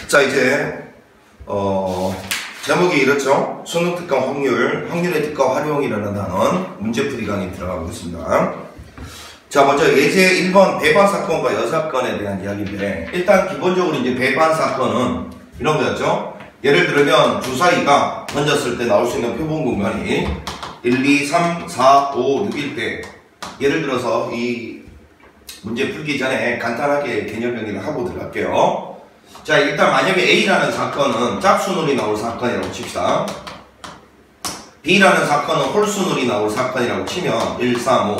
자, 이제 제목이 이렇죠. 수능 특강 확률의 특강 활용이라는 단원 문제풀이 강의 들어가고 있습니다. 자, 먼저 예제 1번 배반 사건과 여사건에 대한 이야기인데, 일단 기본적으로 이제 배반 사건은 이런 거였죠. 예를 들면 주사위가 던졌을 때 나올 수 있는 표본 공간이 1, 2, 3, 4, 5, 6일 때, 예를 들어서 이 문제 풀기 전에 간단하게 개념 정리를 하고 들어갈게요. 자, 일단 만약에 A라는 사건은 짝수놀이 나올 사건이라고 칩시다. B라는 사건은 홀수놀이 나올 사건이라고 치면 1, 3, 5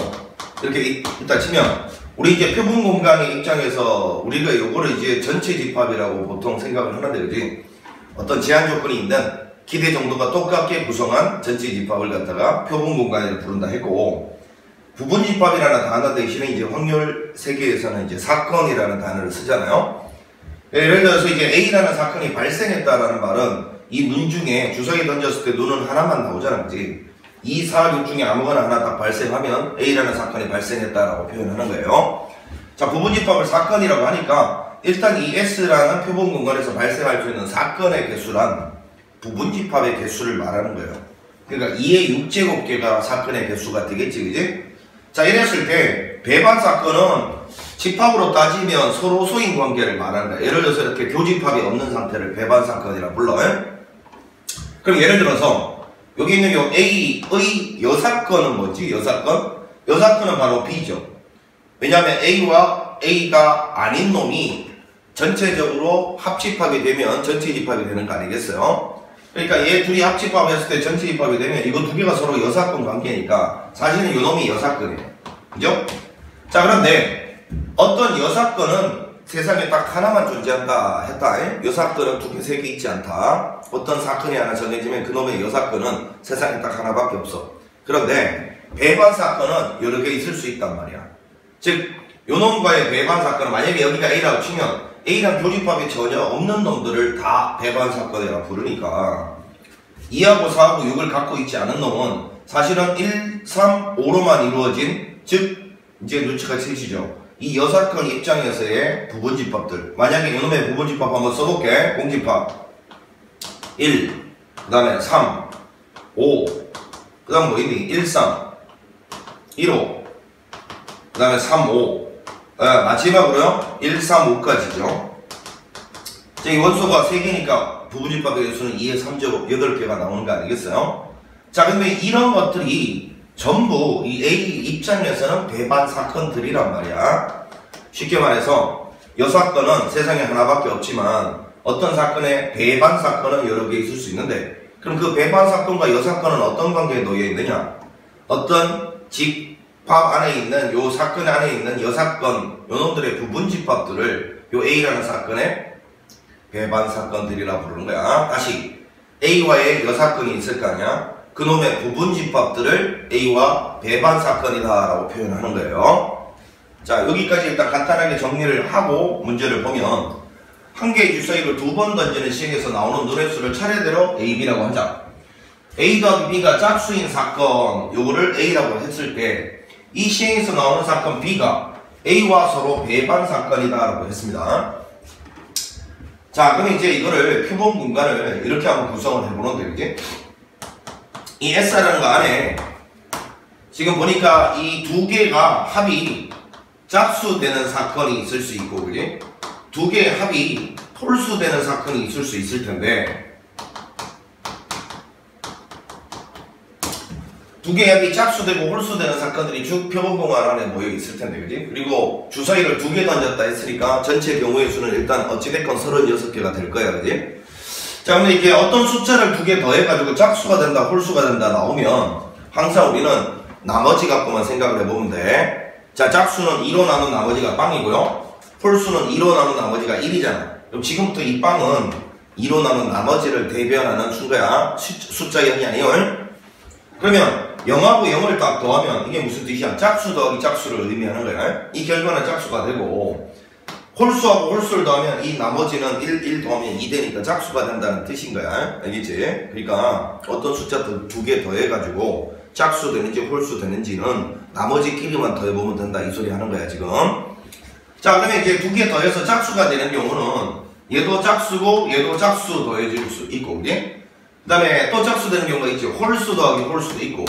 이렇게 일단 치면, 우리 이제 표본 공간의 입장에서 우리가 요거를 이제 전체 집합이라고 보통 생각을 하는데, 그지? 어떤 제한 조건이 있는 기대 정도가 똑같게 구성한 전체 집합을 갖다가 표본 공간이라고 부른다 했고, 부분 집합이라는 단어 대신에 이제 확률 세계에서는 이제 사건이라는 단어를 쓰잖아요. 예를 들어서 이제 A라는 사건이 발생했다라는 말은 이 눈 중에 주사위 던졌을 때 눈은 하나만 나오잖아, 그지? 2, 4, 6 중에 아무거나 하나 딱 발생하면 A라는 사건이 발생했다라고 표현하는 거예요. 자, 부분집합을 사건이라고 하니까 일단 이 S라는 표본 공간에서 발생할 수 있는 사건의 개수란 부분집합의 개수를 말하는 거예요. 그러니까 2의 6제곱개가 사건의 개수가 되겠지, 그지? 자, 이랬을 때 배반 사건은 집합으로 따지면 서로 소인 관계를 말하는 거야. 예를 들어서 이렇게 교집합이 없는 상태를 배반 사건이라 불러요. 그럼 예를 들어서 여기 있는 요 A의 여사건은 뭐지? 여사건은 바로 B죠. 왜냐하면 A와 A가 아닌 놈이 전체적으로 합집합이 되면 전체 집합이 되는 거 아니겠어요? 그러니까 얘 둘이 합집합했을 때 전체 집합이 되면 이거 두 개가 서로 여사건 관계니까 사실은 요 놈이 여사건이에요. 그죠? 자, 그런데 어떤 여사건은 세상에 딱 하나만 존재한다 했다. 여사건은 두 개, 세 개 있지 않다. 어떤 사건이 하나 정해지면 그놈의 여사건은 세상에 딱 하나밖에 없어. 그런데 배반 사건은 여러 개 있을 수 있단 말이야. 즉, 요놈과의 배반 사건은 만약에 여기가 A라고 치면 A랑 교집합이 전혀 없는 놈들을 다 배반 사건이라고 부르니까 2하고 4하고 6을 갖고 있지 않은 놈은 사실은 1, 3, 5로만 이루어진, 즉 이제 눈치가 채시죠. 이 여사건 입장에서의 부분집합들, 만약에 이놈의 부분집합 한번 써볼게. 공집합 1, 그 다음에 3, 5, 그 다음 뭐 있니? 1, 3, 1, 5, 그 다음에 3, 5, 마지막으로요 1, 3, 5까지죠. 이 원소가 3개니까 부분집합의 개수는 2의 3제곱 8개가 나오는 거 아니겠어요? 자, 근데 이런 것들이 전부 이 A 입장에서는 배반 사건들이란 말이야. 쉽게 말해서 여사건은 세상에 하나밖에 없지만 어떤 사건의 배반 사건은 여러 개 있을 수 있는데, 그럼 그 배반 사건과 여사건은 어떤 관계에 놓여 있느냐? 어떤 집합 안에 있는 요 사건 안에 있는 여사건 요놈들의 부분 집합들을 요 A라는 사건의 배반 사건들이라 부르는 거야. 다시 A와의 여사건이 있을 거 아니야? 그놈의 부분 집합들을 A와 배반 사건이다 라고 표현하는 거예요. 자, 여기까지 일단 간단하게 정리를 하고 문제를 보면, 한 개의 주사위를 2번 던지는 시행에서 나오는 눈의 수를 차례대로 A, B라고 하자. A 더하기 B가 짝수인 사건, 요거를 A라고 했을 때 이 시행에서 나오는 사건 B가 A와 서로 배반 사건이다 라고 했습니다. 자, 그럼 이제 이거를 표본 공간을 이렇게 한번 구성을 해보는데, 그지? 이 S라는 거 안에 지금 보니까 이 두 개가 합이 짝수 되는 사건이 있을 수 있고, 그지? 두 개의 합이 홀수 되는 사건이 있을 수 있을 텐데, 두 개의 합이 짝수 되고 홀수 되는 사건들이 쭉 표본 공간 안에 모여 있을 텐데, 그지? 그리고 주사위를 2개 던졌다 했으니까 전체 경우의 수는 일단 어찌됐건 36개가 될 거야, 그지? 자, 근데 이게 어떤 숫자를 2개 더해가지고 짝수가 된다, 홀수가 된다 나오면 항상 우리는 나머지 갖고만 생각을 해보면 돼. 자, 짝수는 2로 나눈 나머지가 빵이고요. 홀수는 2로 나눈 나머지가 1이잖아. 그럼 지금부터 이 빵은 2로 나눈 나머지를 대변하는 순거야. 숫자 0이 아니에요. 그러면 0하고 0을 딱 더하면 이게 무슨 뜻이야? 짝수 더하기 짝수를 의미하는 거야. 이 결과는 짝수가 되고, 홀수하고 홀수를 더하면 이 나머지는 1 더하면 2 되니까 짝수가 된다는 뜻인 거야. 알겠지? 그러니까 어떤 숫자들 2개 더해가지고 짝수 되는지 홀수 되는지는 나머지끼리만 더해보면 된다 이 소리 하는 거야 지금. 자, 그러면 이제 2개 더해서 짝수가 되는 경우는 얘도 짝수고 얘도 짝수 더해질 수 있고, 그지? 그 다음에 또 짝수 되는 경우가 있죠. 홀수 더하기 홀수도 있고.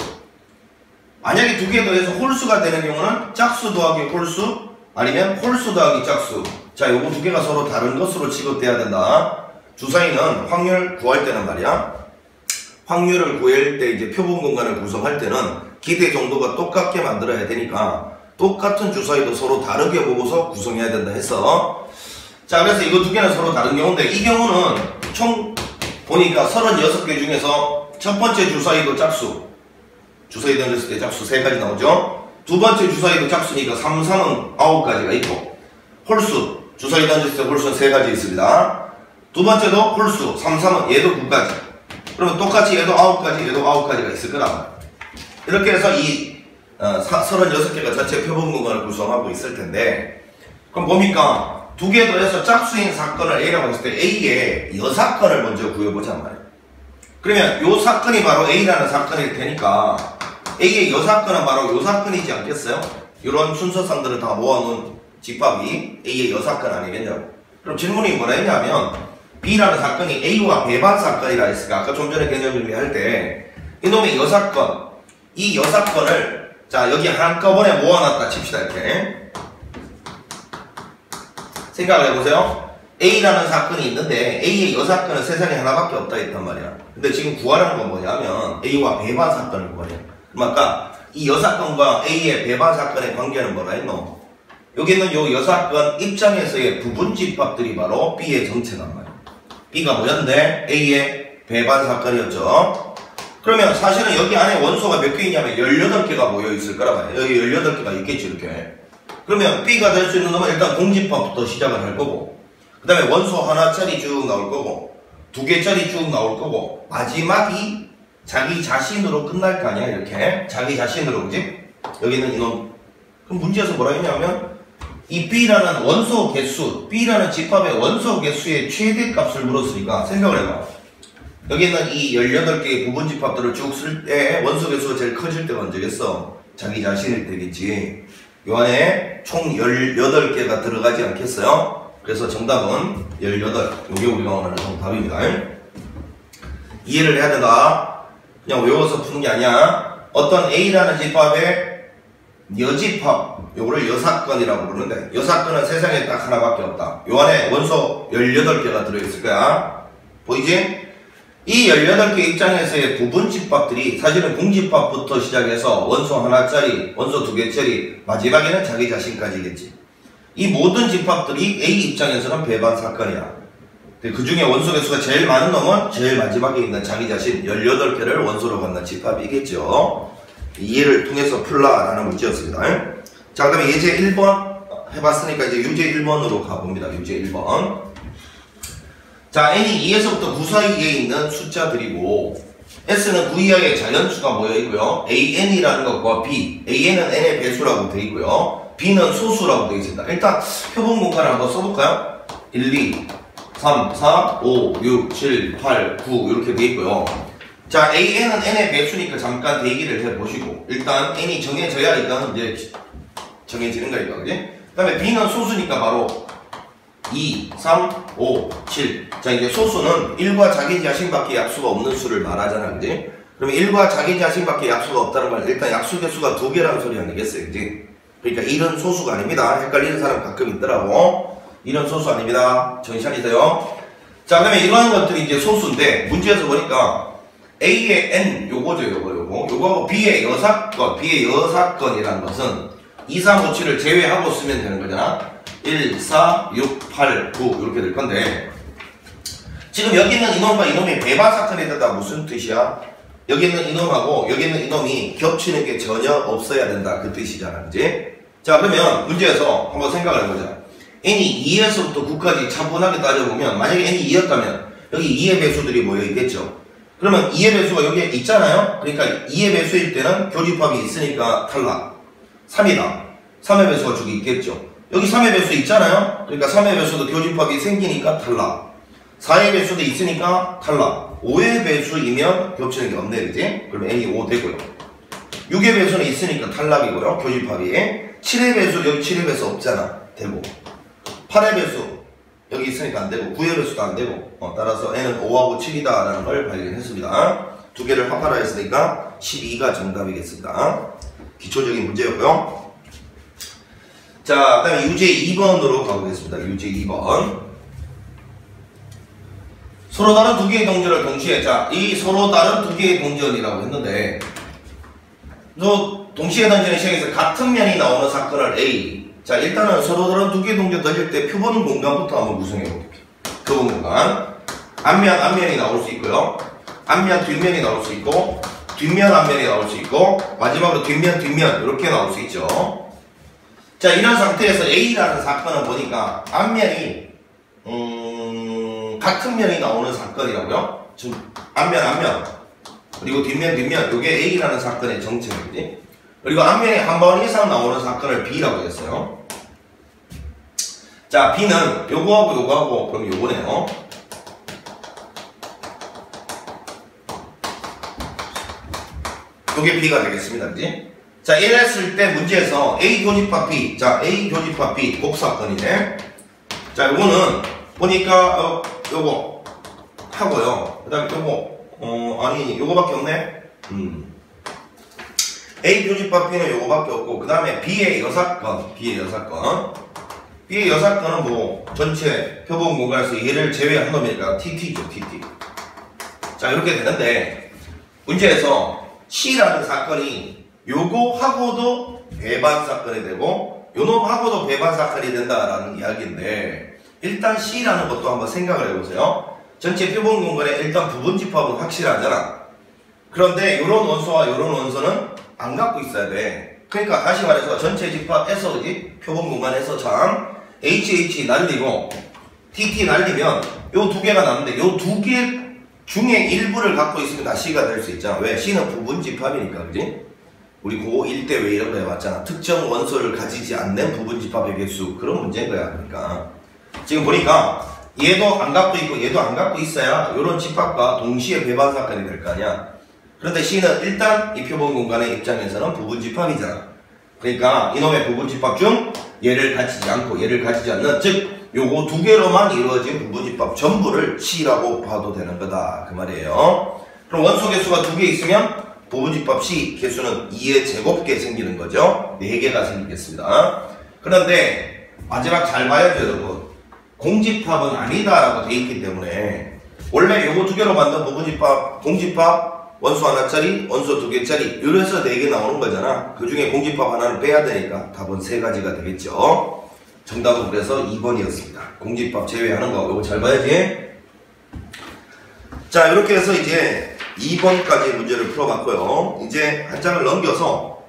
만약에 두 개 더해서 홀수가 되는 경우는 짝수 더하기 홀수, 아니면 홀수 더하기 짝수. 자, 요거 두 개가 서로 다른 것으로 취급돼야 된다. 주사위는 확률 구할 때는 말이야, 확률을 구할 때 이제 표본 공간을 구성할 때는 기대 정도가 똑같게 만들어야 되니까 똑같은 주사위도 서로 다르게 보고서 구성해야 된다 했어. 자, 그래서 이거 두 개는 서로 다른 경우인데, 이 경우는 총 보니까 36개 중에서 첫 번째 주사위도 짝수, 주사위 던졌을 때 짝수 3가지 나오죠. 두 번째 주사위도 짝수니까 3, 3은 9가지가 있고, 홀수, 주사위 던졌을 때 홀수는 3가지 있습니다. 두 번째도 홀수, 3, 3은 얘도 9가지. 그러면 똑같이 얘도 9가지, 얘도 9가지가 있을 거라. 이렇게 해서 이 36개가 전체 표본 공간을 구성하고 있을 텐데, 그럼 뭡니까? 두 개 더해서 짝수인 사건을 A라고 했을 때 A의 여사건을 먼저 구해보자는 말이에요. 그러면 요 사건이 바로 A라는 사건일 테니까 A의 여사건은 바로 요 사건이지 않겠어요? 이런 순서상들을 다 모아놓은 집합이 A의 여사건 아니겠냐고. 그럼 질문이 뭐라 했냐면, B라는 사건이 A와 배반 사건이라 했으니까 아까 좀 전에 개념 정리할 때 이놈의 여사건, 이 여사건을 자 여기 한꺼번에 모아놨다 칩시다. 이렇게 생각을 해보세요. A라는 사건이 있는데 A의 여사건은 세상에 하나밖에 없다 했단 말이야. 근데 지금 구하라는 건 뭐냐면 A와 배반 사건을 구하래요. 그럼 아까 이 여사건과 A의 배반 사건의 관계는 뭐라 했노? 여기 있는 요 여사건 입장에서의 부분 집합들이 바로 B의 정체란 말이야. B가 뭐였는데 A의 배반 사건이었죠. 그러면 사실은 여기 안에 원소가 몇 개 있냐면 18개가 모여있을 거란 말이야. 여기 18개가 있겠지 이렇게. 그러면 B가 될 수 있는 놈은 일단 공집합부터 시작을 할 거고, 그 다음에 원소 하나짜리 쭉 나올 거고, 2개짜리 쭉 나올 거고, 마지막이 자기 자신으로 끝날 거 아니야 이렇게. 자기 자신으로, 그지? 여기는 이놈. 그럼 문제에서 뭐라 했냐면 이 B라는 원소 개수, B라는 집합의 원소 개수의 최대값을 물었으니까 생각을 해봐. 여기 있는 이 18개의 부분 집합들을 쭉 쓸 때 원소 개수가 제일 커질 때가 언제겠어? 자기 자신일 때겠지. 요 안에 총 18개가 들어가지 않겠어요? 그래서 정답은 18. 요게 우리가 원하는 정답입니다. 이해를 해야 된다. 그냥 외워서 푸는 게 아니야. 어떤 A라는 집합의 여집합, 요거를 여사건이라고 부르는데, 여사건은 세상에 딱 하나밖에 없다. 요 안에 원소 18개가 들어있을 거야. 보이지? 이 18개 입장에서의 부분 집합들이 사실은 공집합부터 시작해서 원소 하나짜리, 원소 2개짜리, 마지막에는 자기 자신까지겠지. 이 모든 집합들이 A 입장에서는 배반 사건이야. 그 중에 원소 개수가 제일 많은 놈은 제일 마지막에 있는 자기 자신 18개를 원소로 갖는 집합이겠죠. 이해를 통해서 풀라라는 문제였습니다. 자, 그 다음에 예제 1번 해봤으니까 이제 유제 1번으로 가봅니다. 유제 1번. 자, n이 2에서부터 9 사이에 있는 숫자들이고, s는 9 이하의 자연수가 모여있고요. an이라는 것과 b, an은 n의 배수라고 되어 있고요. b는 소수라고 되어 있습니다. 일단 표본 공간을 한번 써볼까요? 1, 2, 3, 4, 5, 6, 7, 8, 9 이렇게 되어 있고요. 자, an은 n의 배수니까 잠깐 대기를 해보시고, 일단 n이 정해져야 일단 이제 정해지는 거니까, 그지? 그 다음에 b는 소수니까 바로 2, 3, 5, 7. 자, 이제 소수는 1과 자기 자신밖에 약수가 없는 수를 말하잖아, 그지? 그러면 1과 자기 자신밖에 약수가 없다는 말, 일단 약수 개수가 2개라는 소리 아니겠어요, 그지? 그러니까 1은 소수가 아닙니다. 헷갈리는 사람 가끔 있더라고. 1은 소수 아닙니다. 정신 차리세요. 자, 그 다음에 이러한 것들이 이제 소수인데, 문제에서 보니까 A의 N, 요거죠, 요거하고 B의 여사건이라는 것은 2, 3, 5, 7을 제외하고 쓰면 되는 거잖아. 1, 4, 6, 8, 9 이렇게 될 건데, 지금 여기 있는 이놈과 이놈이 배반 사건이 된다. 무슨 뜻이야? 여기 있는 이놈하고 여기 있는 이놈이 겹치는 게 전혀 없어야 된다. 그 뜻이잖아, 그지? 자, 그러면 문제에서 한번 생각을 해보자. n이 2에서부터 9까지 차분하게 따져보면, 만약에 n이 2였다면 여기 2의 배수들이 모여 있겠죠. 그러면 2의 배수가 여기에 있잖아요. 그러니까 2의 배수일 때는 교집합이 있으니까 탈락. 3이다. 3의 배수가 저기 있겠죠. 여기 3의 배수 있잖아요. 그러니까 3의 배수도 교집합이 생기니까 탈락. 4의 배수도 있으니까 탈락. 5의 배수이면 겹치는 게 없네, 그지? 그럼 n이 5 되고요. 6의 배수는 있으니까 탈락이고요, 교집합이. 7의 배수, 여기 7의 배수 없잖아, 되고. 8의 배수, 여기 있으니까 안 되고, 구열수도 안 되고, 따라서 n은 5하고 7이다 라는 걸 발견했습니다. 두 개를 합하라 했으니까 12가 정답이겠습니다. 기초적인 문제였고요. 자, 그 다음에 유제 2번으로 가보겠습니다. 유제 2번. 서로 다른 두 개의 동전을 동시에, 자, 이 서로 다른 두 개의 동전이라고 했는데, 동시에 던지는 시행에서 같은 면이 나오는 사건을 A. 자, 일단은 서로 다른 두 개의 동전 던질 때 표본 공간부터 한번 구성해 볼게요. 표본 공간. 앞면, 앞면이 나올 수 있고요. 앞면, 뒷면이 나올 수 있고, 뒷면, 앞면이 나올 수 있고, 마지막으로 뒷면, 뒷면, 이렇게 나올 수 있죠. 자, 이런 상태에서 A라는 사건을 보니까 앞면이, 같은 면이 나오는 사건이라고요. 지금 앞면, 앞면, 그리고 뒷면, 뒷면, 이게 A라는 사건의 정체이지. 그리고 앞면이 한 번 이상 나오는 사건을 B라고 했어요. 자, B는 요거하고 요거하고, 그럼 요거네요. 요게 B가 되겠습니다. 그지? 자, 이랬을 때 문제에서 A 교집합 B. 자, A 교집합 B 곱사건이네. 자, 요거는 보니까, 요거 하고요. 그 다음에 요거, 아니, 요거밖에 없네? A 교집합 B는 요거밖에 없고, 그 다음에 B의 여사건. B의 여사건. B의 여사건은 뭐, 전체 표본 공간에서 얘를 제외한 놈이니까 TT죠, TT. 자, 이렇게 되는데, 문제에서 C라는 사건이 요거하고도 배반 사건이 되고 요놈하고도 배반 사건이 된다라는 이야기인데, 일단 C라는 것도 한번 생각을 해보세요. 전체 표본 공간에 일단 부분 집합은 확실하잖아. 그런데 요런 원소와 요런 원소는 안 갖고 있어야 돼. 그러니까 다시 말해서 전체 집합에서, 그지? 표본 공간에서 참 HH 날리고 TT 날리면 요 두 개가 남는데 요 두 개 중에 일부를 갖고 있으면 다 C가 될 수 있잖아. 왜? C는 부분 집합이니까, 그지? 우리 고1 때 왜 이런 거 해봤잖아. 특정 원소를 가지지 않는 부분 집합의 개수. 그런 문제인 거야. 그러니까 지금 보니까 얘도 안 갖고 있고 얘도 안 갖고 있어야 이런 집합과 동시에 배반 사건이 될 거 아니야. 그런데 C는 일단 이 표본 공간의 입장에서는 부분 집합이잖아. 그러니까 이놈의 부분 집합 중 얘를 가지지 않고 얘를 가지지 않는, 즉 요거 두 개로만 이루어진 부분집합 전부를 C라고 봐도 되는 거다, 그 말이에요. 그럼 원소 개수가 두 개 있으면 부분집합 C 개수는 2의 제곱개 생기는 거죠. 4개가 생기겠습니다. 그런데 마지막 잘 봐야죠, 여러분. 공집합은 아니다라고 돼 있기 때문에 원래 요거 두 개로 만든 부분집합, 공집합 원소 하나짜리, 원소 두 개짜리, 이래서 4개 나오는 거잖아. 그 중에 공집합 하나는 빼야 되니까 답은 3가지가 되겠죠. 정답은 그래서 2번이었습니다. 공집합 제외하는 거, 이거 잘 봐야지. 자, 이렇게 해서 이제 2번까지 문제를 풀어봤고요. 이제 한 장을 넘겨서,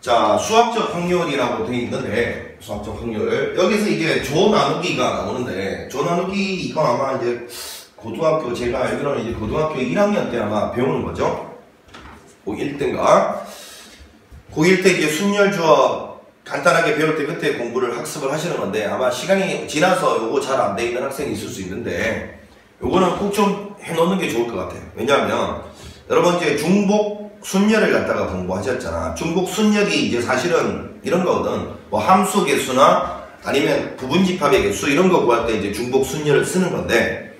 자, 수학적 확률이라고 되어 있는데, 수학적 확률. 여기서 이제 조 나누기가 나오는데, 조 나누기 이거 아마 이제 고등학교, 제가 알기로는 이제 고등학교 1학년 때 아마 배우는 거죠. 고1 때인가. 고1 때 이제 순열주어 간단하게 배울 때 그때 공부를 학습을 하시는 건데, 아마 시간이 지나서 요거 잘 안 돼 있는 학생이 있을 수 있는데, 요거는 꼭 좀 해놓는 게 좋을 것 같아요. 왜냐하면 여러분 이제 중복 순열을 갖다가 공부하셨잖아. 중복 순열이 이제 사실은 이런 거거든. 뭐 함수 개수나 아니면 부분집합의 개수 이런 거 구할 때 이제 중복 순열을 쓰는 건데,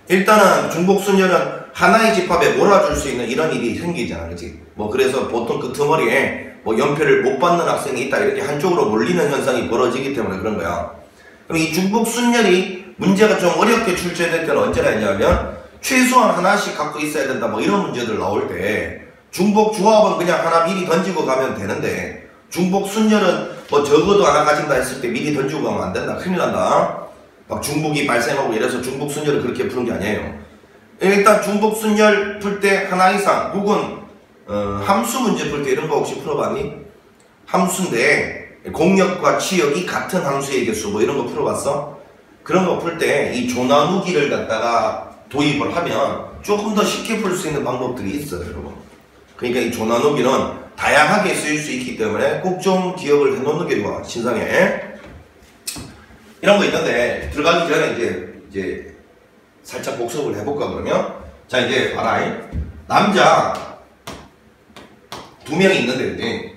일단은 중복 순열은 하나의 집합에 몰아줄 수 있는 이런 일이 생기잖아, 그치? 뭐 그래서 보통 그 틈머리에 뭐 연표를 못 받는 학생이 있다, 이렇게 한쪽으로 몰리는 현상이 벌어지기 때문에 그런 거야. 그럼 이 중복 순열이 문제가 좀 어렵게 출제될 때는 언제나 있냐면 최소한 하나씩 갖고 있어야 된다, 뭐 이런 문제들 나올 때 중복 조합은 그냥 하나 미리 던지고 가면 되는데, 중복 순열은 뭐 적어도 하나 가진다 했을 때 미리 던지고 가면 안 된다, 큰일 난다. 막 중복이 발생하고 이래서 중복 순열을 그렇게 푸는 게 아니에요. 일단 중복 순열 풀 때 하나 이상, 혹은 함수 문제 풀 때 이런 거 혹시 풀어봤니? 함수인데 공역과 치역이 같은 함수의 개수 뭐 이런 거 풀어봤어? 그런 거 풀 때 이 조나누기를 갖다가 도입을 하면 조금 더 쉽게 풀 수 있는 방법들이 있어요, 여러분. 그러니까 이 조나누기는 다양하게 쓰일 수 있기 때문에 꼭 좀 기억을 해놓는 게 좋아, 신상에. 이런 거 있는데 들어가기 전에 이제 살짝 복습을 해볼까 그러면, 자 이제 봐라. 남자 2명이 있는데, 그지?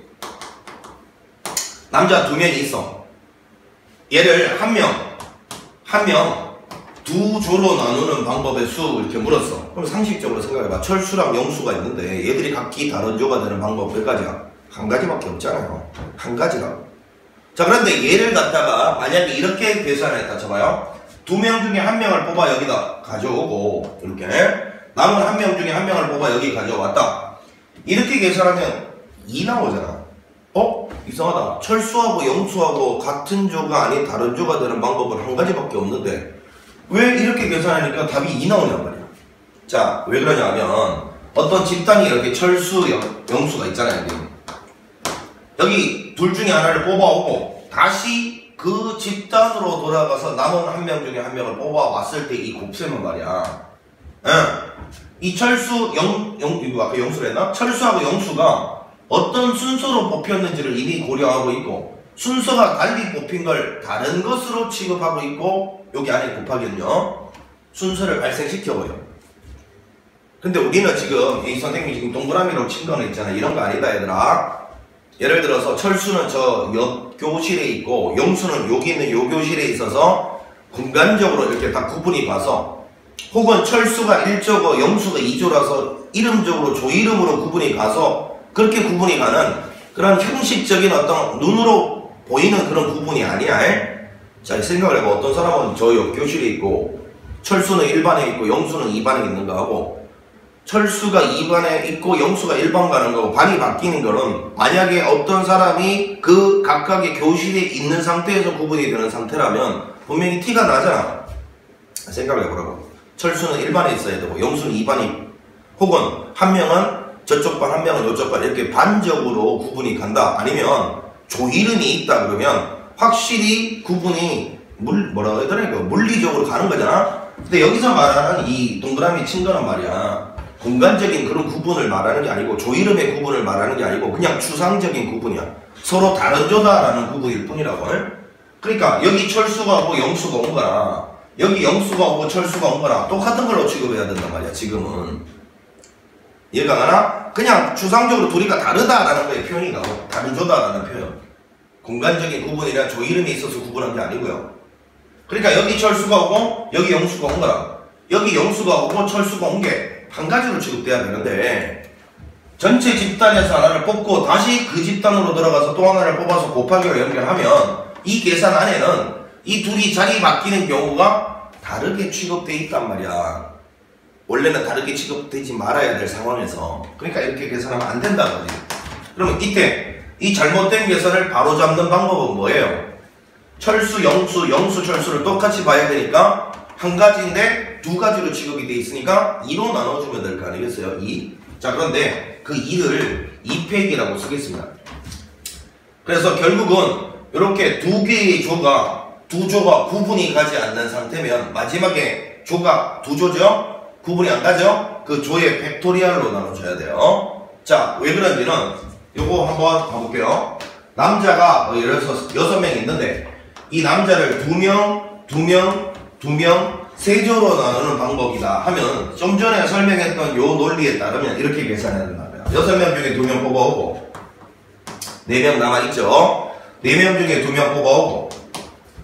남자 2명이 있어. 얘를 한 명 한 명 두 조로 나누는 방법의 수 이렇게 물었어. 그럼 상식적으로 생각해봐. 철수랑 영수가 있는데 얘들이 각기 다른 조가 되는 방법 몇 가지야? 한 가지밖에 없잖아요. 한 가지라고. 자, 그런데 얘를 갖다가 만약에 이렇게 계산했다 쳐봐요. 두 명 중에 한 명을 뽑아 여기다 가져오고 이렇게 남은 한 명 중에 한 명을 뽑아 여기 가져왔다. 이렇게 계산하면 2 나오잖아. 이상하다. 철수하고 영수하고 같은 조가 아닌 다른 조가 되는 방법은 한 가지밖에 없는데 왜 이렇게 계산하니까 답이 2 나오냔 말이야. 자, 왜 그러냐면 어떤 집단이 이렇게 철수, 영수가 있잖아요. 여기 둘 중에 하나를 뽑아오고 다시 그 집단으로 돌아가서 남은 한 명 중에 한 명을 뽑아왔을 때 이 곱셈은 말이야. 이 철수, 이거 아까 영수를 했나? 철수하고 영수가 어떤 순서로 뽑혔는지를 이미 고려하고 있고 순서가 달리 뽑힌 걸 다른 것으로 취급하고 있고 여기 안에 곱하기는요 순서를 발생시켜버려. 근데 우리는 지금 이 선생님이 지금 동그라미로 친 거는 있잖아. 이런 거 아니다 얘들아. 예를 들어서 철수는 저 옆 교실에 있고 영수는 여기 있는 요 교실에 있어서 공간적으로 이렇게 다 구분이 가서 혹은 철수가 1조고 영수가 2조라서 이름적으로 조 이름으로 구분이 가서 그렇게 구분이 가는 그런 형식적인 어떤 눈으로 보이는 그런 구분이 아니야. 자, 생각을 해봐. 어떤 사람은 저 옆 교실에 있고 철수는 1반에 있고 영수는 2반에 있는가 하고 철수가 2반에 있고 영수가 1반 가는 거고 반이 바뀌는 거는 만약에 어떤 사람이 그 각각의 교실에 있는 상태에서 구분이 되는 상태라면 분명히 티가 나잖아. 생각을 해보라고. 철수는 1반에 있어야 되고 영수는 2반이 혹은 한 명은 저쪽 반 한 명은 이쪽 반 이렇게 반적으로 구분이 간다. 아니면 조 이름이 있다 그러면 확실히 구분이 뭐라고 해야 되나? 물리적으로 가는 거잖아. 근데 여기서 말하는 이 동그라미 친 거는 말이야 공간적인 그런 구분을 말하는 게 아니고 조 이름의 구분을 말하는 게 아니고 그냥 추상적인 구분이야. 서로 다른 조다라는 구분일 뿐이라고. 그러니까 여기 철수가 오고 영수가 온 거나 여기 영수가 오고 철수가 온 거나 똑같은 걸로 취급해야 된단 말이야 지금은. 이해가 가나? 그냥 추상적으로 둘이가 다르다라는 거에 표현이 나고 다른 조다라는 표현. 공간적인 구분이란 조 이름이 있어서 구분한 게 아니고요. 그러니까 여기 철수가 오고 여기 영수가 온 거라. 여기 영수가 오고 철수가 온 게 한 가지로 취급돼야 되는데 전체 집단에서 하나를 뽑고 다시 그 집단으로 들어가서 또 하나를 뽑아서 곱하기로 연결하면 이 계산 안에는 이 둘이 자리 바뀌는 경우가 다르게 취급돼 있단 말이야. 원래는 다르게 취급되지 말아야 될 상황에서. 그러니까 이렇게 계산하면 안 된다는 거지. 그러면 이때 이 잘못된 계산을 바로잡는 방법은 뭐예요? 철수, 영수, 철수를 똑같이 봐야 되니까 한 가지인데 두 가지로 취급이 돼 있으니까 2로 나눠주면 될 거 아니겠어요? 2. 자, 그런데 그 2를 2팩이라고 쓰겠습니다. 그래서 결국은 이렇게 두 개의 조가 두 조가 구분이 가지 않는 상태면 마지막에 조가 두 조죠? 구분이 안 가죠? 그 조의 팩토리얼로 나눠줘야 돼요. 자, 왜 그런지는 요거 한번 가볼게요. 남자가 예를 들어서 6명 있는데 이 남자를 2명, 2명, 2명, 3조로 나누는 방법이다 하면 좀 전에 설명했던 요 논리에 따르면 이렇게 계산해야 된다고요. 6명 중에 2명 뽑아오고 4명 남아있죠. 4명 중에 2명 뽑아오고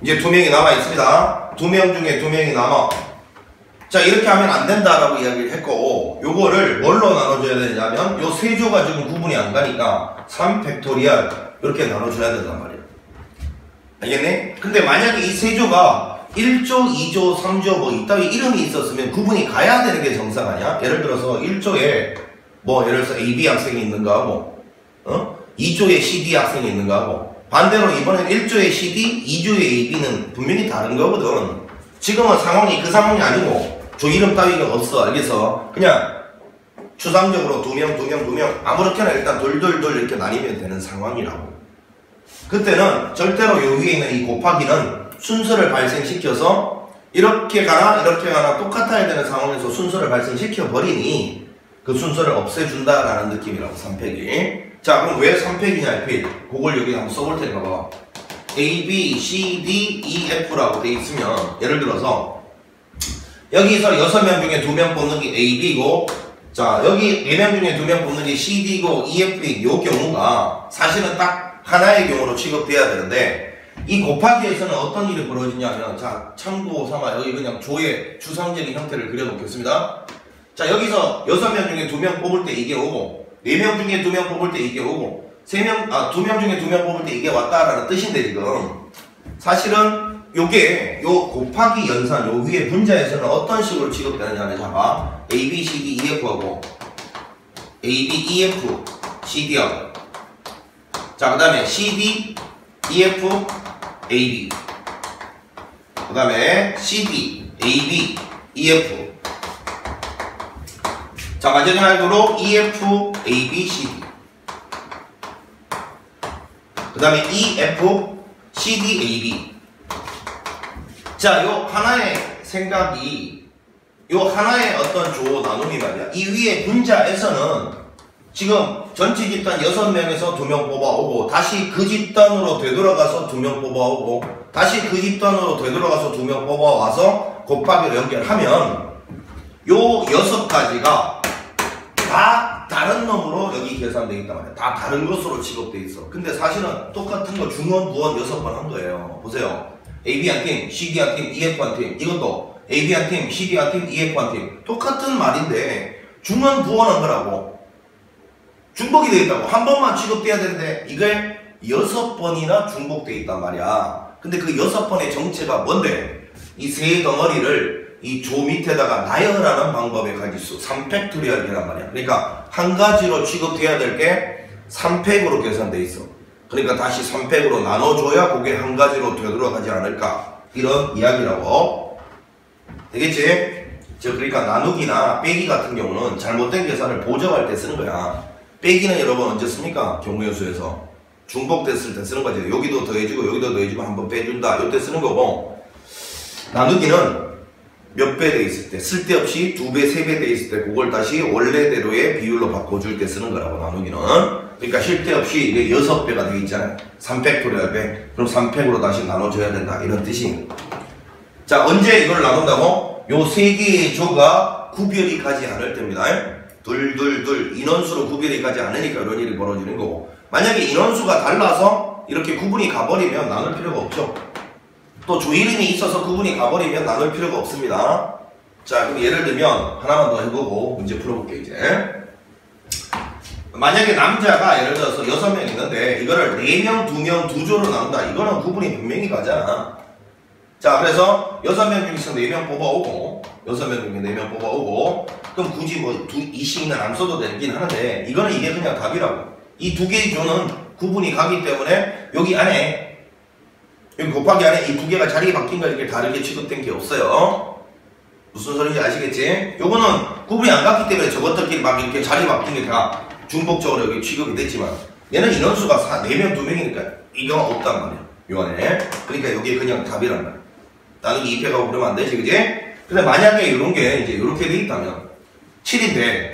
이제 2명이 남아있습니다. 2명 중에 2명이 남아. 자, 이렇게 하면 안 된다라고 이야기를 했고 요거를 뭘로 나눠줘야 되냐면 요 3조가 지금 구분이 안 가니까 3팩토리얼 이렇게 나눠줘야 된단 말이에요. 알겠네? 근데 만약에 이 3조가 1조, 2조, 3조 뭐 이따위 이름이 있었으면 구분이 가야 되는 게 정상 아니야? 예를 들어서 1조에 뭐 예를 들어서 AB 학생이 있는가 하고 2조에 CD 학생이 있는가 하고 반대로 이번엔 1조에 CD, 2조에 AB는 분명히 다른 거거든. 지금은 상황이 그 상황이 아니고 조 이름 따위가 없어. 알겠어? 그냥 추상적으로 2명, 2명, 2명 아무렇게나 일단 돌돌돌 이렇게 나뉘면 되는 상황이라고. 그때는 절대로 요 위에 있는 이 곱하기는 순서를 발생시켜서 이렇게 가나 이렇게 가나 똑같아야 되는 상황에서 순서를 발생시켜 버리니 그 순서를 없애준다라는 느낌이라고 3팩이. 자, 그럼 왜 3팩이냐 이필 그걸 여기 한번 써볼 테니까 봐. A, B, C, D, E, F라고 돼 있으면 예를 들어서 여기서 6명 중에 2명 뽑는 게 A, B고 자 여기 4명 중에 2명 뽑는 게 C, D고 E, F, 요 경우가 사실은 딱 하나의 경우로 취급돼야 되는데 이 곱하기에서는 어떤 일이 벌어지냐면, 자, 참고 삼아 여기 그냥 조의 추상적인 형태를 그려놓겠습니다. 자, 여기서 6명 중에 2명 뽑을 때 이게 오고, 4명 중에 2명 뽑을 때 이게 오고, 2명 중에 2명 뽑을 때 이게 왔다라는 뜻인데, 지금. 사실은 요게, 요 곱하기 연산, 요 위에 분자에서는 어떤 식으로 취급되느냐를 잡아. A, B, C, D, E, F하고, A, B, E, F, C, D하고. 자, 그 다음에 C, D, E, F, A, B. 그 다음에 C, D, A, B, E, F. 자, 마지막으로 E, F, A, B, C, D. 그 다음에 E, F, C, D, A, B. 자, 요 하나의 생각이, 요 하나의 어떤 조 나눔이 말이야. 이 위에 분자에서는 지금 전체 집단 6명에서 2명 뽑아오고, 다시 그 집단으로 되돌아가서 2명 뽑아오고, 다시 그 집단으로 되돌아가서 2명 뽑아와서 곱하기로 연결하면, 요 6가지가 다 다른 놈으로 여기 계산되어 있단 말이야. 다 다른 것으로 취급되어 있어. 근데 사실은 똑같은 거 중원, 부원 6번 한 거예요. 보세요. AB 한 팀, CD 한 팀, EF 한 팀. 이것도 AB 한 팀, CD 한 팀, EF 한 팀. 똑같은 말인데 중원, 부원 한 거라고. 중복이 되어 있다고. 한 번만 취급돼야 되는데 이게 6번이나 중복되어 있단 말이야. 근데 그 6번의 정체가 뭔데? 이 세 덩어리를 이 조 밑에다가 나열하는 방법의 가지수 3팩토리얼이란 말이야. 그러니까 한 가지로 취급돼야 될 게 3팩으로 계산돼 있어. 그러니까 다시 3팩으로 나눠줘야 그게 한 가지로 되돌아가지 않을까, 이런 이야기라고. 되겠지? 그러니까 나누기나 빼기 같은 경우는 잘못된 계산을 보정할 때 쓰는 거야. 빼기는 여러분 언제 씁니까? 경우의 수에서 중복됐을 때 쓰는 거지. 여기도 더해지고 여기도 더해지고 한번 빼준다, 이때 쓰는 거고. 나누기는 몇 배 돼 있을 때, 쓸데없이 2배, 3배 돼 있을 때 그걸 다시 원래대로의 비율로 바꿔줄 때 쓰는 거라고, 나누기는. 그러니까 쉴 데 없이 이게 6배가 돼 있잖아요. 3팩토리얼 배. 그럼 3팩으로 다시 나눠줘야 된다, 이런 뜻이. 자, 언제 이걸 나눈다고? 요 3개의 조가 구별이 가지 않을 때입니다. 둘 인원수로 구별이 가지 않으니까 이런 일이 벌어지는 거고, 만약에 인원수가 달라서 이렇게 구분이 가버리면 나눌 필요가 없죠. 또 조 이름이 있어서 구분이 가버리면 나눌 필요가 없습니다. 자, 그럼 예를 들면 하나만 더 해보고 문제 풀어볼게요. 이제 만약에 남자가 예를 들어서 6명 있는데 이거를 4명, 2명, 2조로 나눈다. 이거는 구분이 분명히 가잖아. 자, 그래서 6명 중에서 4명 뽑아오고, 6명 중에 4명 뽑아오고, 그럼 굳이 뭐 2씩이나 안 써도 되긴 하는데, 이거는 이게 그냥 답이라고. 이 두 개의 조는 구분이 가기 때문에 여기 안에, 여기 곱하기 안에 이 두 개가 자리 바뀐 거 이렇게 다르게 취급된 게 없어요. 무슨 소리인지 아시겠지? 요거는 구분이 안 갔기 때문에 저것들끼리 막 이렇게 자리 바뀐 게 다 중복적으로 여기 취급이 됐지만, 얘는 인원수가 4명, 2명이니까 이거 없단 말이야, 요 안에. 그러니까 여기에 그냥 답이란 말이야. 나누기 2패가고 그러면 안 되지, 그지? 근데 만약에 이런 게 이제 이렇게 돼 있다면 7인데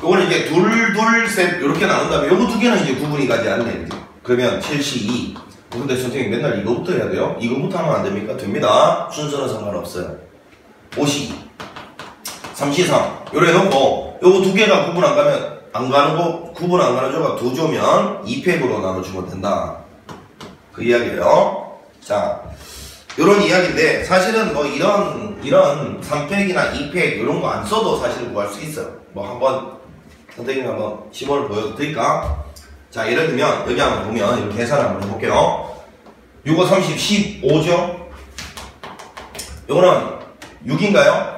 요거는 이제 둘, 셋 이렇게 나눈다면 요거 두 개는 이제 구분이 가지 않네, 그지? 그러면 7C2. 근데 선생님 맨날 이거부터 해야 돼요? 이거부터 하면 안 됩니까? 됩니다. 순서는 상관없어요. 5C2, 3C3 요래 놓고 요거 두 개가 구분 안 가면, 안 가는 거, 구분 안 가는 조가 2조면 2팩으로 나눠주면 된다, 그 이야기예요. 자, 요런 이야기인데, 사실은 뭐 이런 3팩이나 2팩 요런 거 안 써도 사실 구할 수 있어요. 뭐 한번 선생님이 한번 시범을 보여드릴까? 자, 예를 들면 여기 한번 보면 이렇게 계산을 한번 해볼게요. 요거 30, 15죠? 요거는 6인가요?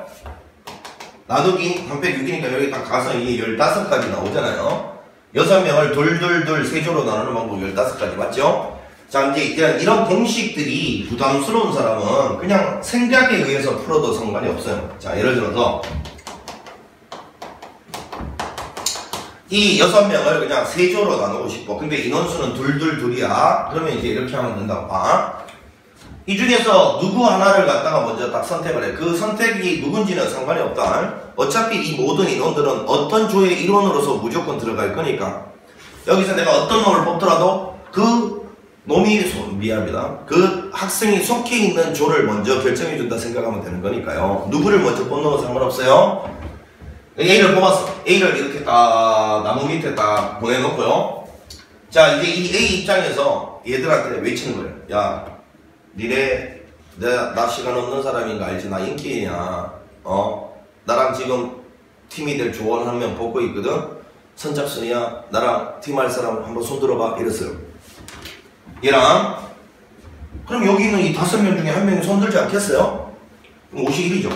나누기 3팩 6이니까 여기 딱 가서 이게 15가지 나오잖아요. 6명을 둘, 세조로 나누는 방법 15가지 맞죠? 자, 이제 이런 공식들이 부담스러운 사람은 그냥 생각에 의해서 풀어도 상관이 없어요. 자, 예를 들어서 이 6명을 그냥 세조로 나누고 싶어. 근데 인원수는 둘이야. 그러면 이제 이렇게 하면 된다고 봐. 이 중에서 누구 하나를 갖다가 먼저 딱 선택을 해. 그 선택이 누군지는 상관이 없다. 어차피 이 모든 인원들은 어떤 조의 일원으로서 무조건 들어갈 거니까, 여기서 내가 어떤 놈을 뽑더라도 그 놈이, 미안합니다, 그 학생이 속해 있는 조를 먼저 결정해준다 생각하면 되는 거니까요. 누구를 먼저 뽑는 건 상관없어요. A를 뽑았어. A를 이렇게 딱 나무 밑에 딱 보내놓고요. 자, 이제 이 A 입장에서 얘들한테 외치는 거예요. 야, 니네 나 시간 없는 사람인 거 알지? 나 인기냐? 나랑 지금 팀이 될 조언 한 명 뽑고 있거든? 선착순이야. 나랑 팀할 사람 한번 손 들어봐. 이랬어요. 얘랑. 그럼 여기 있는 이 5명 중에 한 명이 손 들지 않겠어요? 그럼 51이죠.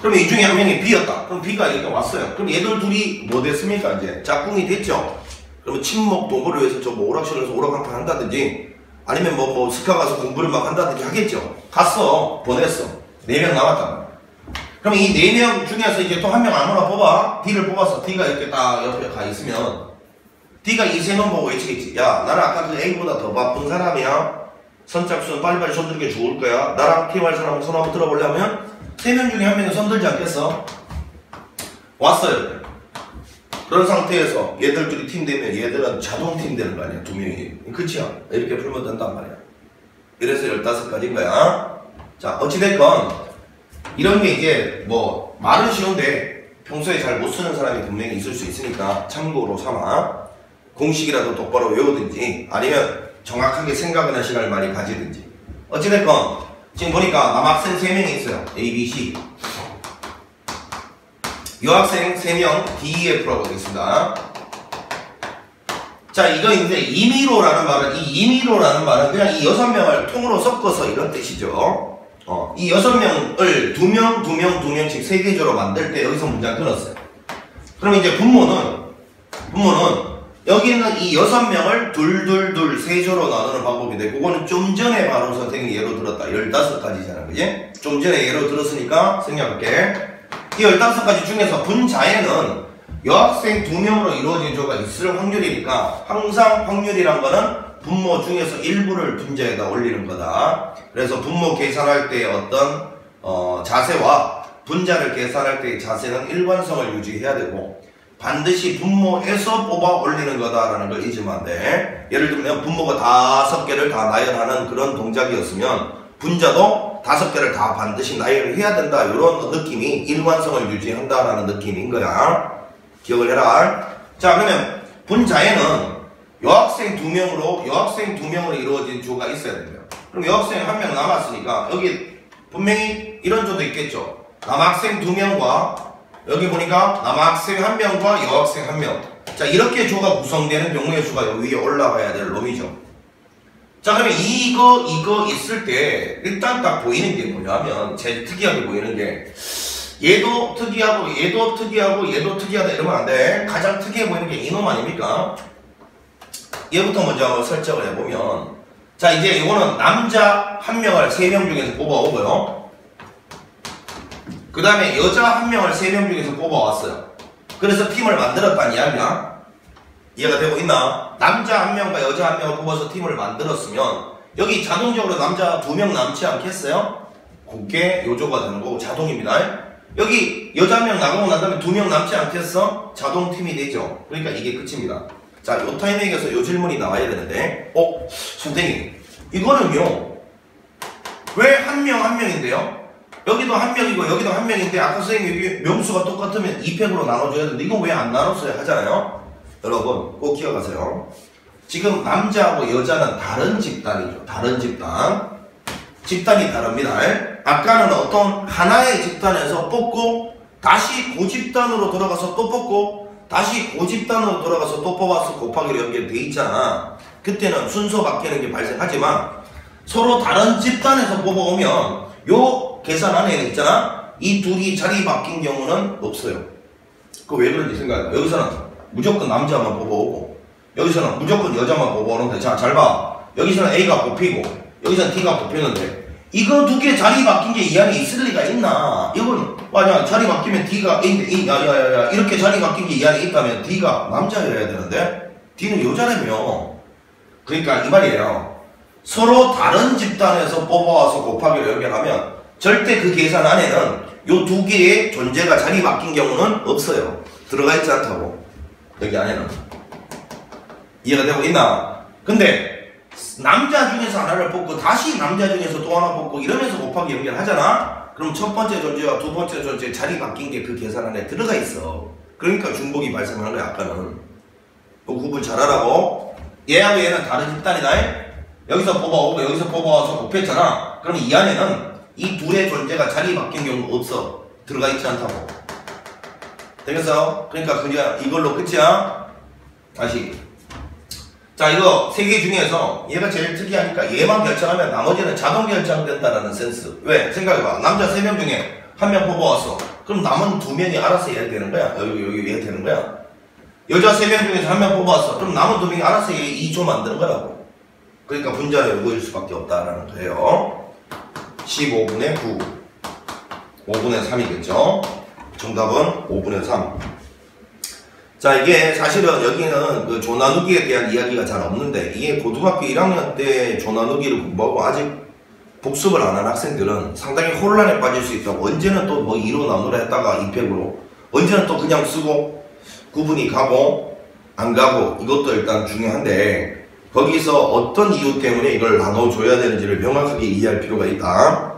그럼 이 중에 한 명이 B였다. 그럼 B가 이렇게 왔어요. 그럼 얘들 둘이 뭐 됐습니까? 이제 짝꿍이 됐죠. 그러면 친목 도모를 위해서 저 뭐 오락실에서 오락한판 한다든지 아니면 뭐 스카 가서 공부를 막 한다든지 하겠죠. 갔어. 보냈어. 4명 남았단 말이야. 그럼 이 4명 중에서 이제 또 한 명 아무나 뽑아. D를 뽑았어. D가 이렇게 딱 옆에 가 있으면 D가 이 세 명 보고 외치겠지. 야, 나는 아까 그 A보다 더 바쁜 사람이야. 선착순 빨리빨리 손 들게 좋을 거야. 나랑 팀할 사람 손 한번 들어볼래 하면 3명 중에 한 명은 손 들지 않겠어? 왔어요. 그런 상태에서 얘들 둘이 팀 되면 얘들은 자동 팀 되는 거 아니야. 2명이. 그치야? 이렇게 풀면 된단 말이야. 이래서 15가지인 거야. 자, 어찌됐건 이런 게 이제 뭐 말은 쉬운데 평소에 잘 못 쓰는 사람이 분명히 있을 수 있으니까 참고로 삼아 공식이라도 똑바로 외우든지 아니면 정확하게 생각하는 시간을 많이 가지든지. 어찌됐건 지금 보니까 남학생 3명이 있어요. A, B, C. 여학생 3명 D, E, F라고 되겠습니다. 자, 이거 이제 임의로라는 말은, 이 임의로라는 말은 그냥 이 6명을 통으로 섞어서 이런 뜻이죠. 이 6명을 2명씩 3개조로 만들 때 여기서 문장 끊었어요. 그럼 이제 분모는 여기 있는 이 6명을 둘, 세조로 나누는 방법인데, 그거는 좀 전에 바로 선생님이 예로 들었다. 15가지잖아. 그지? 좀 전에 예로 들었으니까 생략할게. 이 15가지 중에서 분자에는 여학생 2명으로 이루어진 조가 있을 확률이니까 항상 확률이란 거는 분모 중에서 일부를 분자에다 올리는 거다. 그래서 분모 계산할 때 어떤 자세와 분자를 계산할 때의 자세는 일관성을 유지해야 되고 반드시 분모에서 뽑아 올리는 거다라는 걸 잊으면 안 돼. 예를 들면 분모가 5개를 다 나열하는 그런 동작이었으면 분자도 5개를 다 반드시 나열을 해야 된다. 이런 느낌이 일관성을 유지한다라는 느낌인 거야. 기억을 해라. 자, 그러면 분자에는 여학생 2명으로 이루어진 조가 있어야 됩니다. 그럼 여학생 1명 남았으니까 여기 분명히 이런 조도 있겠죠. 남학생 2명과 여기 보니까 남학생 1명과 여학생 1명. 자, 이렇게 조가 구성되는 경우의 수가 여기 위에 올라가야 될 놈이죠. 자, 그러면 이거 있을 때 일단 딱 보이는 게 뭐냐면 제일 특이하게 보이는 게 얘도 특이하고 얘도 특이하다 이러면 안 돼. 가장 특이해 보이는 게 이놈 아닙니까? 얘부터 먼저 설정을 해보면, 자, 이제 이거는 남자 1명을 3명 중에서 뽑아오고요. 그 다음에 여자 1명을 3명 중에서 뽑아왔어요. 그래서 팀을 만들었다는 이야기야. 이해가 되고 있나? 남자 1명과 여자 1명을 뽑아서 팀을 만들었으면 여기 자동적으로 남자 2명 남지 않겠어요? 그게 요조가 되는 거고 자동입니다. 여기 여자 1명 나가고 난 다음에 2명 남지 않겠어? 자동팀이 되죠. 그러니까 이게 끝입니다. 자, 요 타이밍에서 요 질문이 나와야 되는데, 선생님, 이거는요, 왜 한 명인데요? 여기도 1명이고, 여기도 1명인데, 아까 선생님 여기 명수가 똑같으면 2팩으로 나눠줘야 되는데, 이건 왜 안 나눴어요? 하잖아요? 여러분, 꼭 기억하세요. 지금 남자하고 여자는 다른 집단이죠. 다른 집단. 집단이 다릅니다. 아까는 어떤 하나의 집단에서 뽑고, 다시 그 집단으로 돌아가서 또 뽑고, 다시 고집단으로 돌아가서 또 뽑아서 곱하기로 연결돼 있잖아. 그때는 순서 바뀌는 게 발생하지만 서로 다른 집단에서 뽑아오면 요 계산 안에 있잖아. 이 둘이 자리 바뀐 경우는 없어요. 그거 왜 그런지 생각해봐. 여기서는 무조건 남자만 뽑아오고 여기서는 무조건 여자만 뽑아오는데, 자, 잘 봐. 여기서는 A가 뽑히고 여기서는 D가 뽑히는데 이거 2개 자리 바뀐 게 이 안에 있을 리가 있나? 이건 만약 자리 바뀌면 D가 A인데 야야야야 이렇게 자리 바뀐 게 이 안에 있다면 D가 남자여야 되는데 D는 여자라며. 그러니까 이 말이에요. 서로 다른 집단에서 뽑아와서 곱하기로 연결하면 절대 그 계산 안에는 요 2개의 존재가 자리 바뀐 경우는 없어요. 들어가 있지 않다고. 여기 안에는. 이해가 되고 있나? 근데 남자 중에서 하나를 뽑고 다시 남자 중에서 또 하나 뽑고 이러면서 곱하기 연결하잖아? 그럼 첫 번째 존재와 두 번째 존재 자리 바뀐 게 그 계산 안에 들어가 있어. 그러니까 중복이 발생하는 거야. 아까는. 또 구분 잘하라고. 얘하고 얘는 다른 집단이다. 여기서 뽑아오고 여기서 뽑아와서 곱했잖아. 그럼 이 안에는 이 둘의 존재가 자리 바뀐 경우가 없어. 들어가 있지 않다고. 되겠어? 그러니까 그냥 이걸로 끝이야. 다시. 자, 이거 세 개 중에서 얘가 제일 특이하니까 얘만 결정하면 나머지는 자동 결정된다라는 센스. 왜? 생각해봐. 남자 3명 중에 한 명 뽑아왔어. 그럼 남은 2명이 알아서 얘 되는 거야. 여기 얘 되는 거야. 여자 3명 중에서 한 명 뽑아왔어. 그럼 남은 2명이 알아서 얘 2조 만드는 거라고. 그러니까 분자의 요거일 수밖에 없다라는 거예요. 15분의 9. 5분의 3이겠죠. 정답은 5분의 3. 자, 이게 사실은 여기는 그 조나누기에 대한 이야기가 잘 없는데, 이게 고등학교 1학년 때 조나누기를 공부하고 아직 복습을 안 한 학생들은 상당히 혼란에 빠질 수 있다고. 언제는 또 뭐 2로 나누라 했다가 2팩으로, 언제는 또 그냥 쓰고, 구분이 가고 안 가고, 이것도 일단 중요한데, 거기서 어떤 이유 때문에 이걸 나눠줘야 되는지를 명확하게 이해할 필요가 있다.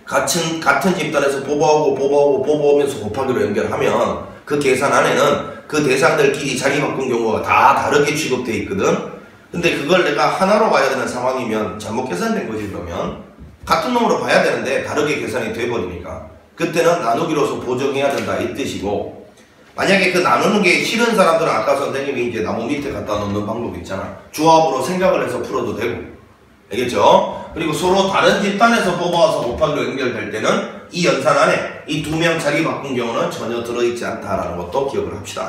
같은 집단에서 뽑아오면서 곱하기로 연결하면 그 계산 안에는 그 대상들끼리 자리 바꾼 경우가 다 다르게 취급되어 있거든. 근데 그걸 내가 하나로 봐야 되는 상황이면 잘못 계산된 거지. 그러면 같은 놈으로 봐야 되는데 다르게 계산이 돼버리니까 그때는 나누기로서 보정해야 된다 이 뜻이고, 만약에 그 나누는 게 싫은 사람들은 아까 선생님이 이제 나무 밑에 갖다 놓는 방법 있잖아. 조합으로 생각을 해서 풀어도 되고. 알겠죠? 그리고 서로 다른 집단에서 뽑아와서 곱하기로 연결될 때는 이 연산 안에 이 2명 자리 바꾼 경우는 전혀 들어있지 않다라는 것도 기억을 합시다.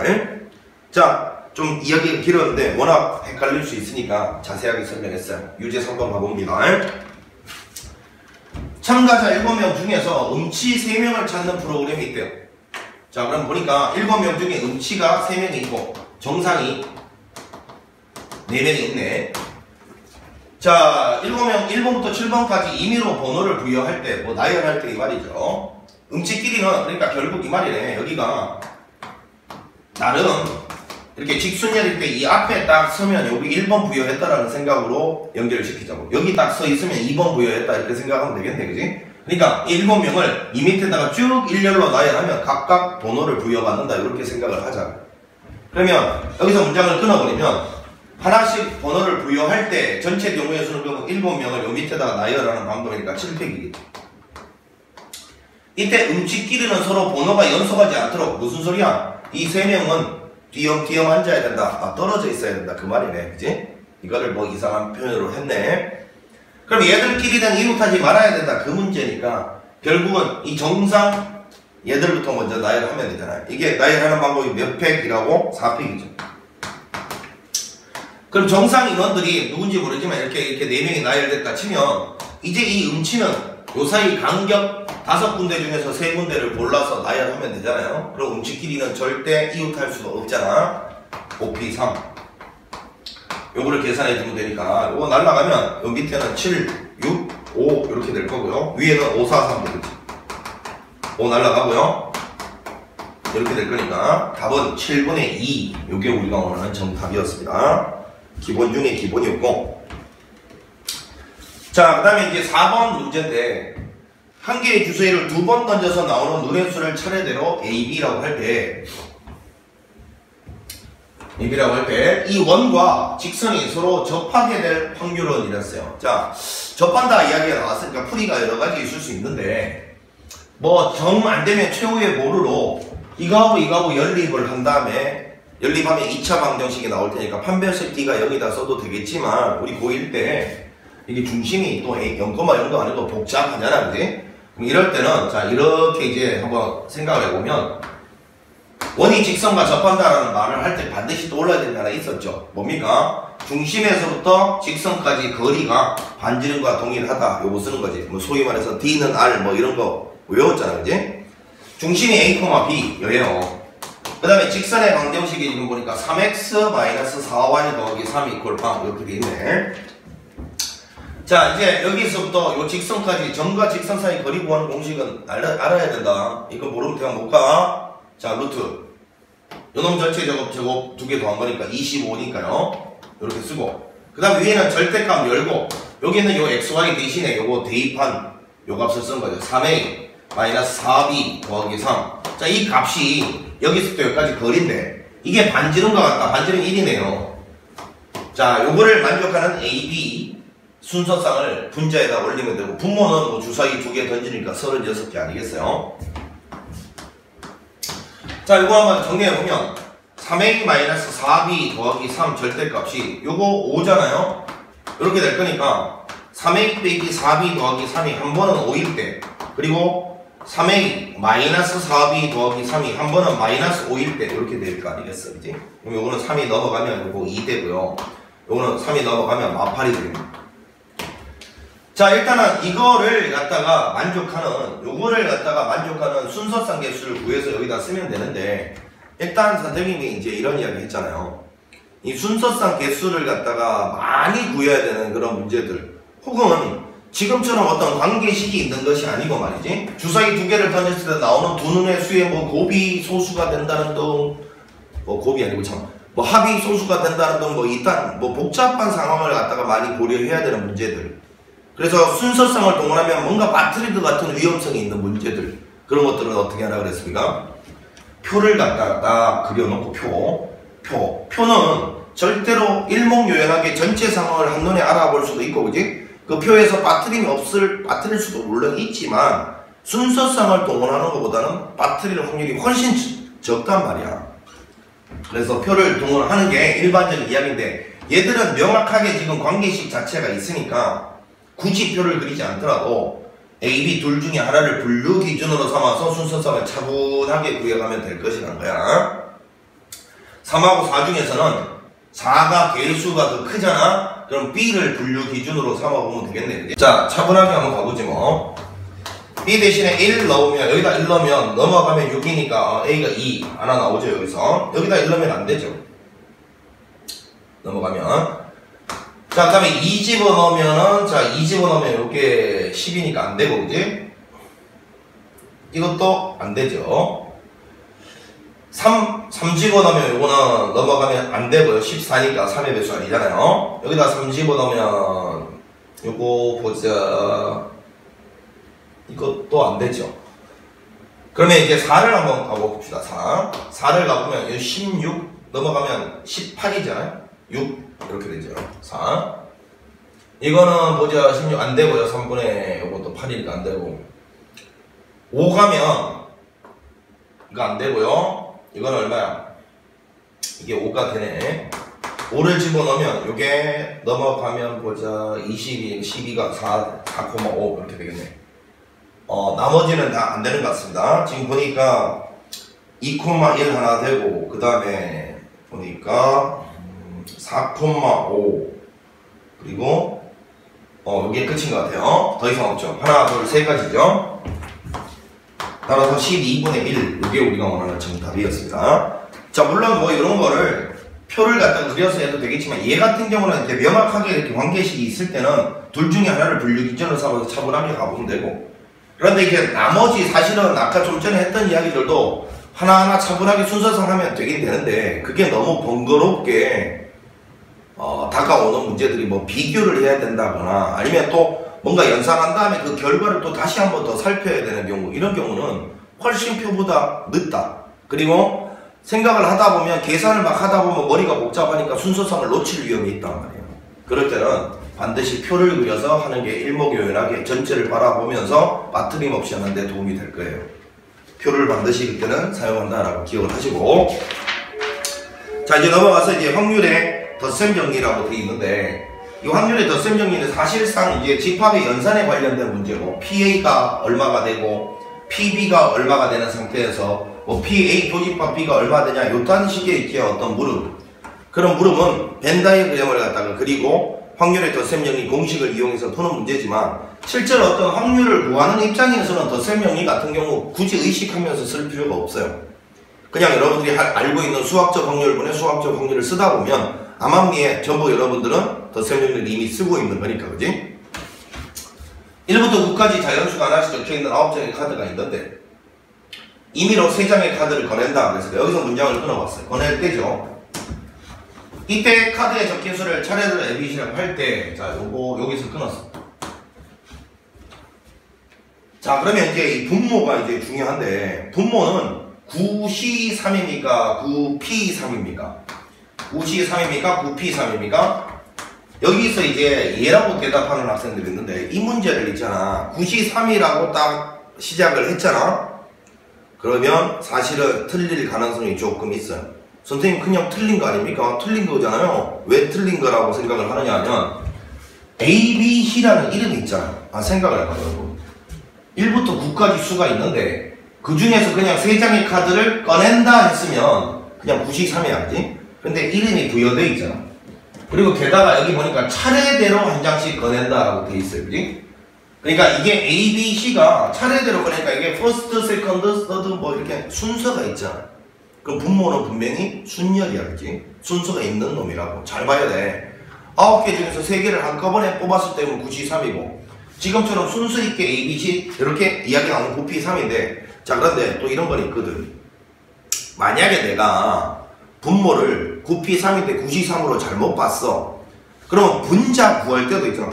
자, 좀 이야기가 길었는데 워낙 헷갈릴 수 있으니까 자세하게 설명했어요. 유제 3번 가봅니다. 참가자 7명 중에서 음치 3명을 찾는 프로그램이 있대요. 자, 그럼 보니까 7명 중에 음치가 3명이 있고 정상이 4명이 있네. 자, 7명, 1번부터 7번까지 임의로 번호를 부여할 때, 뭐 나열할 때 이 말이죠. 음치끼리는 그러니까 결국 이 말이네. 여기가 나름 이렇게 직순열일 때 이 앞에 딱 서면 여기 1번 부여했다라는 생각으로 연결을 시키자고. 여기 딱 서 있으면 2번 부여했다 이렇게 생각하면 되겠네, 그지? 그러니까 이 7명을 이 밑에다가 쭉 일렬로 나열하면 각각 번호를 부여받는다 이렇게 생각을 하자. 그러면 여기서 문장을 끊어버리면 하나씩 번호를 부여할 때 전체 경우의 수는 그러면 7명을 요 밑에다가 나열하는 방법이니까 7팩이겠죠. 이때 음치끼리는 서로 번호가 연속하지 않도록 무슨 소리야? 이 3명은 뒤엄뒤엄 앉아야 된다. 떨어져 있어야 된다. 그 말이네. 그치? 이거를 뭐 이상한 표현으로 했네. 그럼 얘들끼리는 이웃하지 말아야 된다. 그 문제니까 결국은 이 정상 얘들부터 먼저 나열하면 되잖아요. 이게 나열하는 방법이 몇 팩이라고? 4팩이죠. 그럼 정상 인원들이 누군지 모르지만 이렇게 4명이 나열됐다 치면 이제 이 음치는 요 사이 간격 5군데 중에서 3군데를 골라서 나열하면 되잖아요. 그럼 음치끼리는 절대 이웃할 수가 없잖아. 5P3 요거를 계산해 주면 되니까 요거 날라가면 요 밑에는 7, 6, 5 이렇게 될 거고요. 위에는 5, 4, 3 되겠지. 5 날라가고요. 이렇게 될 거니까 답은 7분의 2. 요게 우리가 원하는 정답이었습니다. 기본 중에 기본이었고. 자, 그 다음에 이제 4번 문제인데, 한 개의 주소위를 2번 던져서 나오는 눈의 수를 차례대로 A, B라고 할 때, 이 원과 직선이 서로 접하게 될 확률은 이랬어요. 자, 접한다 이야기가 나왔으니까 풀이가 여러 가지 있을 수 있는데, 뭐 정 안 되면 최후의 모르로 이거하고 연립을 한 다음에 연립하면 2차 방정식이 나올 테니까 판별식 D가 0이다 써도 되겠지만, 우리 고1 때 이게 중심이 또 0,0도 아니고 복잡하잖아, 그지? 그럼 이럴 때는 자, 이렇게 이제 한번 생각을 해보면, 원이 직선과 접한다라는 말을 할 때 반드시 떠올라야 되는 게 하나 있었죠. 뭡니까? 중심에서부터 직선까지 거리가 반지름과 동일하다. 요거 쓰는 거지. 뭐 소위 말해서 D는 R 뭐 이런 거 외웠잖아, 그지? 중심이 A, B 여예요. 그 다음에 직선의 방정식이 지금 보니까 3x-4y 더하기 3 이퀄 방 이렇게 돼 있네. 자, 이제 여기서부터 요 직선까지 점과 직선 사이 거리 구하는 공식은 알아야 된다. 이거 모르면 그냥 못 가. 자, 루트 요놈 전체 제곱 2개 더한 거니까 25니까요. 이렇게 쓰고, 그 다음 위에는 절대값 열고, 여기는 요 xy 대신에 요거 대입한 요 값을 쓴 거죠. 3a 4b 더하기 3. 자, 이 값이 여기서부터 여기까지 거리인데 이게 반지름과 같다. 반지름 1이네요. 자, 요거를 만족하는 AB 순서쌍을 분자에다 올리면 되고, 분모는 뭐 주사위 2개 던지니까 36개 아니겠어요? 자, 이거 한번 정리해보면 3a-4b 더하기 3 절대값이 요거 5잖아요? 이렇게 될 거니까 3a 빼기 4b 더하기 3이 한 번은 5일 때, 그리고 3a-4b 더하기 3이 한 번은 마이너스 5일 때 이렇게 될 거 아니겠어, 그지? 그럼 요거는 3이 넘어가면 요거 2 되고요. 요거는 3이 넘어가면 마팔이 됩니다. 자, 일단은 이거를 갖다가 요거를 갖다가 만족하는 순서쌍 개수를 구해서 여기다 쓰면 되는데, 일단 선생님이 이제 이런 이야기 했잖아요. 이 순서쌍 개수를 갖다가 많이 구해야 되는 그런 문제들, 혹은 지금처럼 어떤 관계식이 있는 것이 아니고 말이지, 주사위 2개를 던졌을 때 나오는 두 눈의 수의 뭐 곱이 소수가 된다는 등, 뭐 곱이 아니고 뭐 합이 소수가 된다는 등, 뭐 이딴 뭐 복잡한 상황을 갖다가 많이 고려해야 되는 문제들, 그래서 순서쌍을 동원하면 뭔가 마트리드 같은 위험성이 있는 문제들, 그런 것들은 어떻게 하라 그랬습니까? 표를 갖다가 딱 그려놓고 표는 절대로 일목요연하게 전체 상황을 한눈에 알아볼 수도 있고, 그지? 그 표에서 빠뜨릴 수도 물론 있지만, 순서쌍을 동원하는 것보다는 빠뜨릴 확률이 훨씬 적단 말이야. 그래서 표를 동원하는 게 일반적인 이야기인데, 얘들은 명확하게 지금 관계식 자체가 있으니까 굳이 표를 그리지 않더라도 A, B 둘 중에 하나를 분류 기준으로 삼아서 순서쌍을 차분하게 구해가면 될 것이라는 거야. 3하고 4 중에서는 4가 개수가 더 크잖아? 그럼 B를 분류 기준으로 삼아보면 되겠네. 그치? 자, 차분하게 한번 가보지 뭐. B 대신에 1 넣으면, 여기다 1 넣으면 넘어가면 6이니까 A가 2 하나 나오죠, 여기서. 여기다 1 넣으면 안 되죠. 넘어가면. 자, 그 다음에 2 집어넣으면은, 자, 2 집어넣으면 요게 10이니까 안 되고, 그지? 이것도 안 되죠. 3 집어넣으면 요거는 넘어가면 안 되고요. 14니까 3의 배수 아니잖아요. 여기다 3 집어넣으면, 요거 보자. 이것도 안 되죠. 그러면 이제 4를 한번 가봅시다. 4를 가보면, 16 넘어가면 18이잖아요. 6 이렇게 되죠. 4. 이거는 보자 16 안 되고요. 3분의 요것도 8이니까 안 되고. 5 가면 이거 안 되고요. 이거는 얼마야? 이게 5가 되네. 5를 집어넣으면 요게 넘어가면 보자 22, 12가 4,5 이렇게 되겠네. 나머지는 다 안 되는 것 같습니다. 지금 보니까 2,1 하나 되고, 그 다음에 보니까 4,5 그리고 이게 끝인 것 같아요. 더 이상 없죠. 하나, 둘, 세 가지죠. 따라서 12분의 1 이게 우리가 원하는 정답이었습니다. 자, 물론 뭐 이런 거를 표를 갖다 그려서 해도 되겠지만, 얘 같은 경우는 이렇게 명확하게 이렇게 관계식이 있을 때는 둘 중에 하나를 분류 기준으로 삼아서 차분하게 가보면 되고, 그런데 이게 나머지 사실은 아까 좀 전에 했던 이야기들도 하나하나 차분하게 순서상 하면 되긴 되는데, 그게 너무 번거롭게 다가오는 문제들이 뭐 비교를 해야 된다거나, 아니면 또 뭔가 연산한 다음에 그 결과를 또 다시 한번 더 살펴야 되는 경우, 이런 경우는 훨씬 표보다 늦다. 그리고 생각을 하다 보면, 계산을 막 하다 보면 머리가 복잡하니까 순서상을 놓칠 위험이 있단 말이에요. 그럴 때는 반드시 표를 그려서 하는 게 일목요연하게 전체를 바라보면서 빠트림 없이 하는 데 도움이 될 거예요. 표를 반드시 그때는 사용한다라고 기억을 하시고, 자, 이제 넘어가서 이제 확률의 덧셈 정리라고 되어 있는데, 이 확률의 덧셈 정리는 사실상 이제 집합의 연산에 관련된 문제고, PA가 얼마가 되고 PB가 얼마가 되는 상태에서 뭐 PA 교집합 B가 얼마 되냐, 요딴 식의 이제 어떤 물음, 그런 물음은 벤 다이어그램을 갖다가 그리고 확률의 덧셈 정리 공식을 이용해서 푸는 문제지만, 실제로 어떤 확률을 구하는 입장에서는 덧셈 정리 같은 경우 굳이 의식하면서 쓸 필요가 없어요. 그냥 여러분들이 알고 있는 수학적 확률분의 수학적 확률을 쓰다 보면 암암리에 전부 여러분들은 덧셈 정리를 이미 쓰고 있는 거니까, 그지? 1부터 9까지 자연수가 하나씩 적혀있는 9장의 카드가 있는데, 임의로 3장의 카드를 꺼낸다. 그래서 여기서 문장을 끊어봤어요. 꺼낼 때죠. 이때 카드에 적힌 수를 차례로 ABC라고 할 때, 자, 요거 여기서 끊었어. 자, 그러면 이제 이 분모가 이제 중요한데, 분모는 9C3입니까? 9P3입니까? 9C3입니까? 9P3입니까? 여기서 이제 얘라고 대답하는 학생들이 있는데 이 문제를 있잖아. 93이라고 딱 시작을 했잖아. 그러면 사실은 틀릴 가능성이 조금 있어요. 선생님 그냥 틀린 거 아닙니까? 틀린 거잖아요. 왜 틀린 거라고 생각을 하느냐 하면 A, B, C라는 이름이 있잖아요. 생각을 해봐요 여러분. 1부터 9까지 수가 있는데 그 중에서 그냥 3장의 카드를 꺼낸다 했으면 그냥 93이야 그지? 근데 이름이 부여되어 있잖아. 그리고 게다가 여기 보니까 차례대로 한 장씩 꺼낸다라고 돼 있어요 그지? 그러니까 이게 A, B, C가 차례대로 꺼내니까 이게 first, second, third 뭐 이렇게 순서가 있잖아. 그럼 분모는 분명히 순열이야 그지? 순서가 있는 놈이라고 잘 봐야 돼. 9개 중에서 3개를 한꺼번에 뽑았을 때는 93이고 지금처럼 순서 있게 A, B, C 이렇게 이야기 나오는 9P, 3인데 자 그런데 또 이런 건 있거든. 만약에 내가 분모를 9P, 3인데 93으로 잘못 봤어. 그러면 분자 구할 때도 있잖아.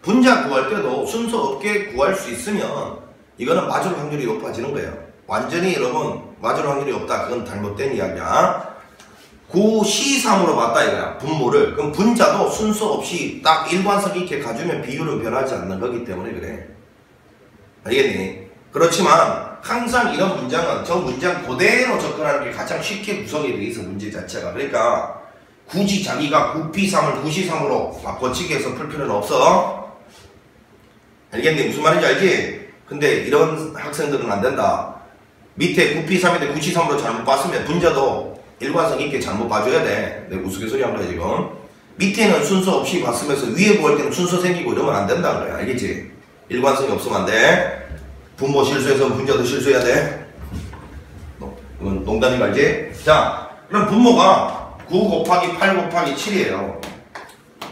분자 구할 때도 순서 없게 구할 수 있으면 이거는 맞을 확률이 높아지는 거예요. 완전히 여러분 맞을 확률이 없다. 그건 잘못된 이야기야. 9C3으로 봤다 이거야. 분모를. 그럼 분자도 순서 없이 딱 일관성 있게 가주면 비율은 변하지 않는 거기 때문에 그래. 알겠니? 그렇지만 항상 이런 문장은 저 문장 그대로 접근하는 게 가장 쉽게 구성이 돼 있어 문제 자체가. 그러니까 굳이 자기가 9P3을 9C3으로 바꿔치기 해서 풀 필요는 없어. 알겠니? 무슨 말인지 알지? 근데 이런 학생들은 안 된다. 밑에 9P3인데 9C3으로 잘못 봤으면 분자도 일관성 있게 잘못 봐줘야 돼. 내가 우스갯소리 한 거야 지금. 밑에는 순서 없이 봤으면서 위에 구할 때는 순서 생기고 이러면 안 된다는 거야. 알겠지? 일관성이 없으면 안 돼. 분모 실수해서 분자도 실수해야 돼. 이건 농담인 거 알지? 자, 그럼 분모가 9 곱하기 8 곱하기 7이에요.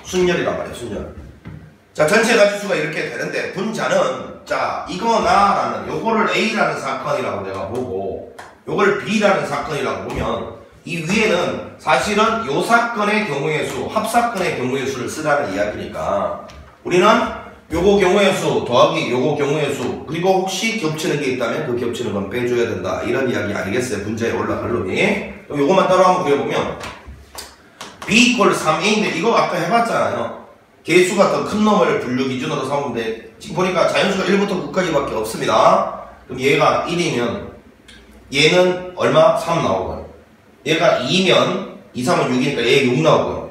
순열이란 말이야, 순열. 자, 전체 가지수가 이렇게 되는데 분자는 자, 이거나 라는 요거를 A라는 사건이라고 내가 보고 요걸 B라는 사건이라고 보면 이 위에는 사실은 요 사건의 경우의 수, 합사건의 경우의 수를 쓰라는 이야기니까 우리는 요거 경우의 수 더하기 요거 경우의 수 그리고 혹시 겹치는 게 있다면 그 겹치는 건 빼줘야 된다 이런 이야기 아니겠어요? 분자에 올라갈 놈이. 그럼 요거만 따로 한번 그려보면 B 이퀄 3A인데 이거 아까 해봤잖아요. 개수가 더 큰 놈을 분류 기준으로 삼으면 돼. 지금 보니까 자연수가 1부터 9까지 밖에 없습니다. 그럼 얘가 1이면 얘는 얼마? 3 나오고요. 얘가 2면 2, 3은 6이니까 얘 6 나오고요.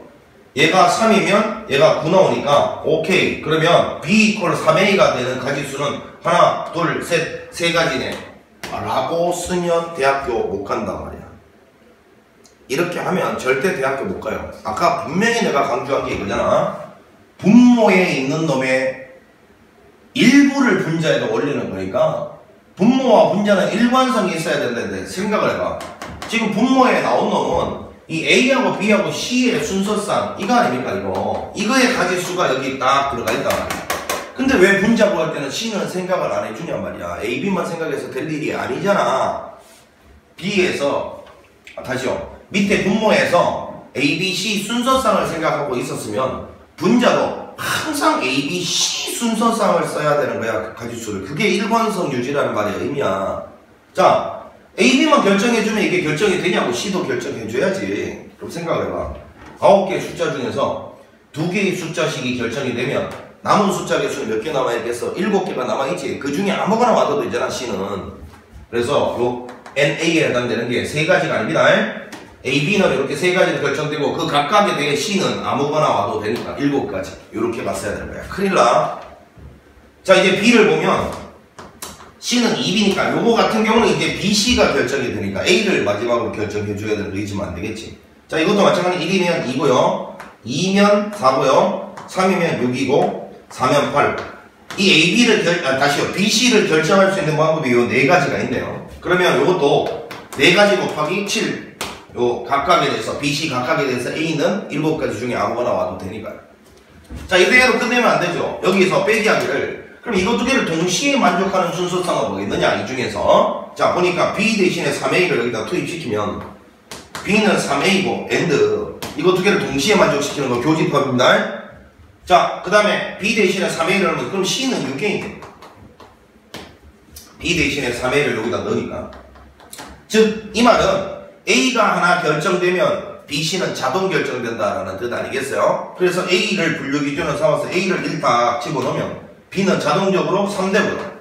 얘가 3이면 얘가 9 나오니까 오케이. 그러면 B 이퀄 3A가 되는 가지수는 하나, 둘, 셋, 세 가지네 라고 쓰면 대학교 못 간단 말이야. 이렇게 하면 절대 대학교 못 가요. 아까 분명히 내가 강조한 게 이거잖아. 분모에 있는 놈의 일부를 분자에다 올리는 거니까 분모와 분자는 일관성이 있어야 된다는데 생각을 해봐. 지금 분모에 나온 놈은 이 A하고 B하고 C의 순서상 이거 아닙니까 이거. 이거의 가지수가 여기 딱 들어가 있단 말이야. 근데 왜 분자 구할 때는 C는 생각을 안 해주냔 말이야. A, B만 생각해서 될 일이 아니잖아. B에서 다시요. 밑에 분모에서 A, B, C 순서상을 생각하고 있었으면 분자도 항상 A, B, C 순서상을 써야 되는 거야. 가지수를. 그게 일관성 유지라는 말이야. 의미야. 자, A, B만 결정해주면 이게 결정이 되냐고. C도 결정해줘야지. 그럼 생각을 해봐. 9개의 숫자 중에서 2개의 숫자식이 결정이 되면 남은 숫자 개수는 몇 개 남아있겠어? 7개가 남아있지. 그 중에 아무거나 와도 되잖아. C는. 그래서 요 NA에 해당되는 게 3가지가 아닙니다. A, B는 이렇게 3가지로 결정되고 그 각각에 대해 C는 아무거나 와도 되니까 7가지 이렇게 봤어야 되는 거야. 큰일 나. 자, 이제 B를 보면 C는 2B니까 요거 같은 경우는 이제 B, C가 결정이 되니까 A를 마지막으로 결정해줘야 되는 거 잊으면 안 되겠지. 자, 이것도 마찬가지 1이면 2고요 2면 4고요 3이면 6이고 4면 8. 이 A, B를 다시요. B, C를 결정할 수 있는 방법이 요 4가지가 있네요. 그러면 요것도 4가지 곱하기 7 요 각각에 대해서 B, C 각각에 대해서 A는 7가지 중에 아무거나 와도 되니까요. 자, 이대로 끝내면 안 되죠. 여기서 빼기하기를. 그럼 이거 2개를 동시에 만족하는 순서상은 뭐겠느냐 이 중에서. 자, 보니까 B 대신에 3A를 여기다 투입시키면 B는 3A고 AND 이거 2개를 동시에 만족시키는 거 교집합입니다. 자, 그 다음에 B 대신에 3A를 넣으면 그럼 C는 6개이네. B 대신에 3A를 여기다 넣으니까. 즉 이 말은 A가 하나 결정되면 BC는 자동 결정된다라는 뜻 아니겠어요? 그래서 A를 분류기준으로 삼아서 A를 1 딱 집어넣으면 B는 자동적으로 3되고요.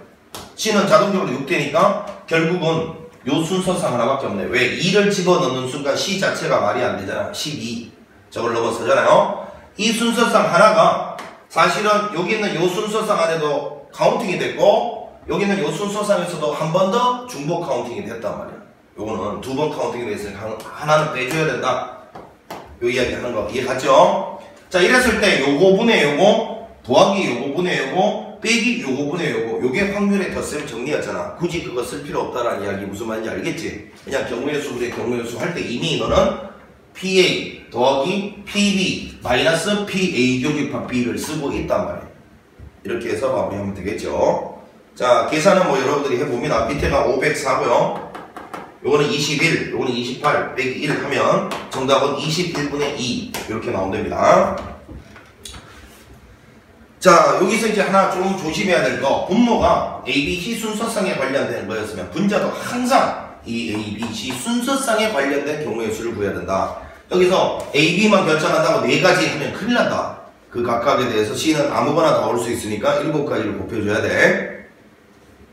C는 자동적으로 6되니까 결국은 요 순서상 하나밖에 없네. 왜? 2를 집어넣는 순간 C 자체가 말이 안 되잖아. 12. 저걸 넘어서잖아요. 이 순서상 하나가 사실은 여기 있는 요 순서상 안에도 카운팅이 됐고 여기 있는 요 순서상에서도 한 번 더 중복 카운팅이 됐단 말이야. 요거는 2번 카운팅이 됐으니까 하나는 빼줘야 된다. 요 이야기 하는 거 이해 갔죠? 자, 이랬을 때 요거 분의 요거 더하기 요거 분의 요거 빼기 요거 분의 요거 요게 확률의 덧셈 정리였잖아. 굳이 그거 쓸 필요 없다라는 이야기 무슨 말인지 알겠지? 그냥 경우의 수 분의 경우의 수 할 때 이미 너는 PA 더하기 PB 마이너스 PA 교집합 B를 쓰고 있단 말이야. 이렇게 해서 마무리하면 되겠죠. 자, 계산은 뭐 여러분들이 해봅니다. 밑에가 504고요. 요거는 21, 요거는 28 빼기 1 하면 정답은 21분의 2 이렇게 나온답니다. 자, 여기서 이제 하나 좀 조심해야 될 거, 분모가 A, B, C 순서상에 관련된 거였으면 분자도 항상 이 A, B, C 순서상에 관련된 경우의 수를 구해야 된다. 여기서 A, B만 결정한다고 4가지 하면 큰일 난다. 그 각각에 대해서 C는 아무거나 다 올 수 있으니까 7가지를 곱해줘야 돼.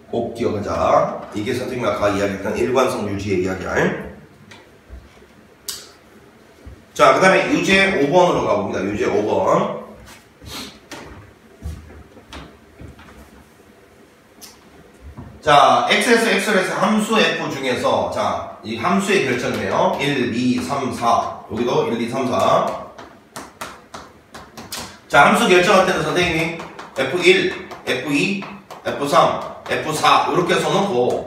꼭 기억하자. 이게 선생님이 아까 이야기했던 일관성 유지의 이야기야. 자, 그 다음에 유제 5번으로 가봅니다. 유제 5번. 자, X에서 X에서 함수 F 중에서, 자, 이 함수의 결정이네요. 1, 2, 3, 4. 여기도 1, 2, 3, 4. 자, 함수 결정할 때는 선생님이 F1, F2, F3, F4 이렇게 써놓고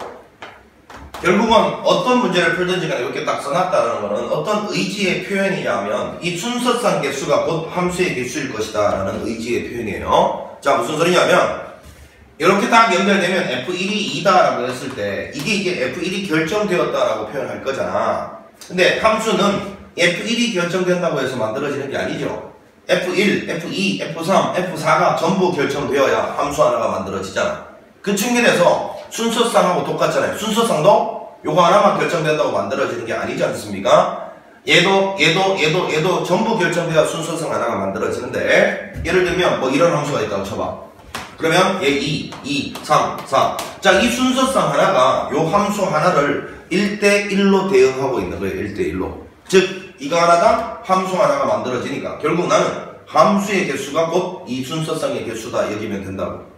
결국은 어떤 문제를 풀든지 간에 이렇게 딱 써놨다는 것은 어떤 의지의 표현이냐면 이 순서상 개수가 곧 함수의 개수일 것이다 라는 의지의 표현이에요. 자, 무슨 소리냐면 이렇게 딱 연결되면 F1이 2다 라고 했을 때 이게 F1이 결정되었다 라고 표현할 거잖아. 근데 함수는 F1이 결정된다고 해서 만들어지는 게 아니죠. F1, F2, F3, F4가 전부 결정되어야 함수 하나가 만들어지잖아. 그 측면에서 순서상하고 똑같잖아요. 순서상도 요거 하나만 결정된다고 만들어지는 게 아니지 않습니까? 얘도 전부 결정돼야 순서상 하나가 만들어지는데 예를 들면 뭐 이런 함수가 있다고 쳐봐. 그러면 얘 2, 3, 4. 자, 이 순서상 하나가 요 함수 하나를 1대1로 대응하고 있는 거예요. 1대1로. 즉 이거 하나당 함수 하나가 만들어지니까 결국 나는 함수의 개수가 곧 이 순서상의 개수다 여기면 된다고.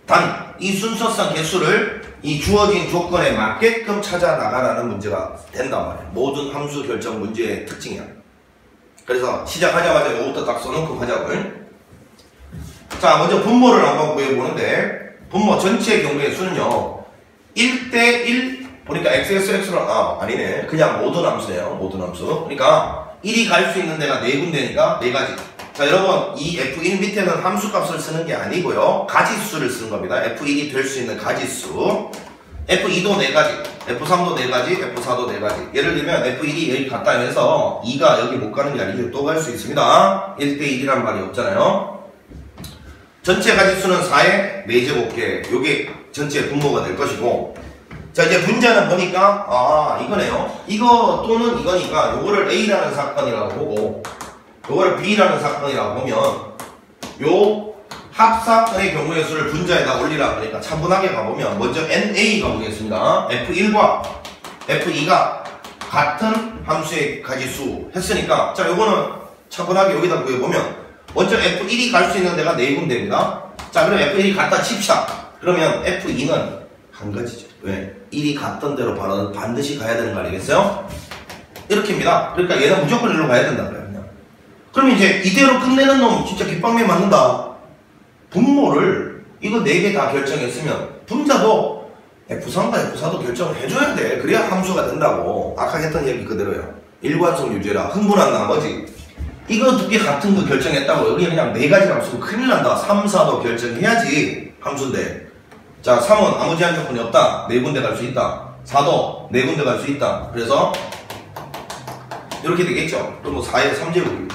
단 이 순서상 개수를 이 주어진 조건에 맞게끔 찾아 나가라는 문제가 된단 말이야. 모든 함수 결정 문제의 특징이야. 그래서 시작하자마자 요거부터 딱 써놓고 하자고요. 자, 먼저 분모를 한번 구해보는데 분모 전체 경우의 수는요 1대1 보니까 x에서 x로 아니네. 그냥 모든 함수네요. 모든 함수. 그러니까 1이 갈 수 있는 데가 4군데니까 4가지. 자, 여러분 이 F1 밑에는 함수값을 쓰는 게 아니고요. 가지수를 쓰는 겁니다. F1이 될 수 있는 가지수. F2도 4가지, F3도 4가지, F4도 4가지. 예를 들면 F1이 여기 갔다 해서 2가 여기 못 가는 게 아니죠. 또 갈 수 있습니다. 1대1이란 말이 없잖아요. 전체 가지수는 4의 4제곱계. 요게 전체 분모가 될 것이고, 자, 이제 분자는 보니까 이거네요. 이거 또는 이거니까 요거를 A라는 사건이라고 보고 요거를 B라는 사건이라고 보면 요 합사건의 경우의 수를 분자에다 올리라 그러니까 차분하게 가보면 먼저 NA 가보겠습니다. F1과 F2가 같은 함수의 가지수 했으니까, 자, 요거는 차분하게 여기다 구해보면 먼저 F1이 갈 수 있는 데가 4군데입니다. 자, 그럼 F1이 같다 칩시다. 그러면 F2는 한 가지죠. 왜? 1이 갔던 대로 바로 반드시 가야 되는 거 아니겠어요? 이렇게입니다. 그러니까 얘는 무조건 일로 가야 된다 그래요. 그냥. 그럼 이제 이대로 끝내는 놈 진짜 깃방맨 맞는다. 분모를 이거 4개 다 결정했으면 분자도 F3과 F4도 결정을 해줘야 돼. 그래야 함수가 된다고. 아까 했던 얘기 그대로요. 일관성 유지라. 흥분한 나머지 이거 2개 같은 거 결정했다고 여기 그냥 4가지라고 쓰면 큰일 난다. 3, 4도 결정해야지 함수인데. 자, 3은 아무 제한 조건이 없다. 4군데 갈 수 있다. 4도 4군데 갈 수 있다. 그래서 이렇게 되겠죠. 그럼 4의 3제곱입니다.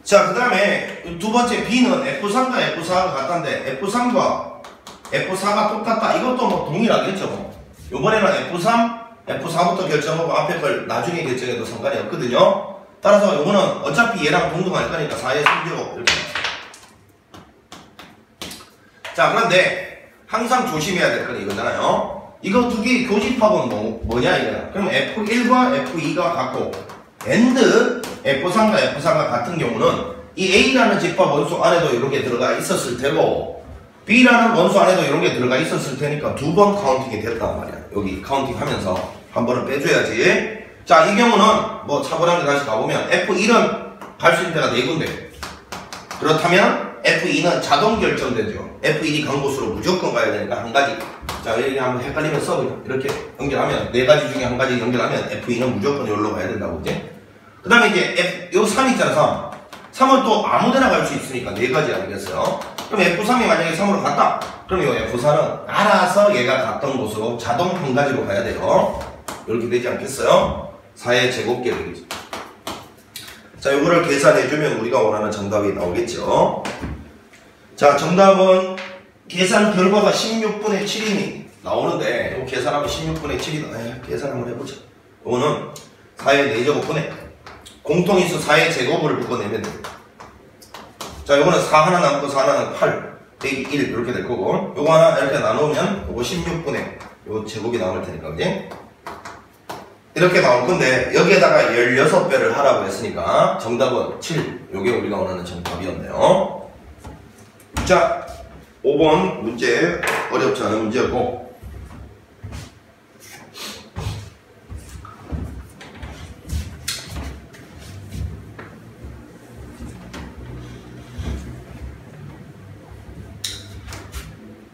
자, 그 다음에 두 번째 B는 F3과 F4가 같다는데 F3과 F4가 똑같다. 이것도 뭐 동일하겠죠. 요번에는 F3 F4부터 결정하고 앞에 걸 나중에 결정해도 상관이 없거든요. 따라서 요거는 어차피 얘랑 동등할 거니까 4의 3제곱 이렇게. 자, 그런데 항상 조심해야 될 건 이거잖아요. 이거 두 개 교집합은 뭐냐 이거야. 그럼 F1과 F2가 같고 AND F3과 F4가 같은 경우는 이 A라는 집합 원수 안에도 이렇게 들어가 있었을 테고 B라는 원수 안에도 이런 게 들어가 있었을 테니까 두 번 카운팅이 됐단 말이야. 여기 카운팅 하면서 한 번은 빼줘야지. 자, 이 경우는 뭐 차분하게 다시 가보면 F1은 갈 수 있는 데가 4군데. 그렇다면 F2는 자동 결정되죠. F1이 간 곳으로 무조건 가야 되니까 한 가지. 자, 여기 한번 헷갈리면 써. 이렇게 연결하면 4가지 중에 한 가지 연결하면 F2는 무조건 여기로 가야 된다고. 그지? 그 다음에 이제 요 3 있잖아. 3은 또 아무데나 갈 수 있으니까 4가지 아니겠어요? 그럼 F3이 만약에 3으로 갔다. 그럼 이 F4는 알아서 얘가 갔던 곳으로 자동 한 가지로 가야 돼요. 이렇게 되지 않겠어요? 4의 제곱계획이죠. 자, 요거를 계산해주면 우리가 원하는 정답이 나오겠죠. 자, 정답은 계산 결과가 16분의 7이니 나오는데 이거 계산하면 16분의 7이다. 계산 한번 해보자. 요거는 4의 4제곱분에 공통인수 4의 제곱을 묶어내면 돼. 자, 요거는 4 하나 남고 4 하나는 8 빼기 1 이렇게 될 거고, 요거 하나 이렇게 나누면 요거 16분의 요 제곱이 나올 테니까, 그지? 이렇게 나올 건데 여기에다가 16배를 하라고 했으니까 정답은 7. 요게 우리가 원하는 정답이었네요. 자, 5번 문제 어렵지 않은 문제였고,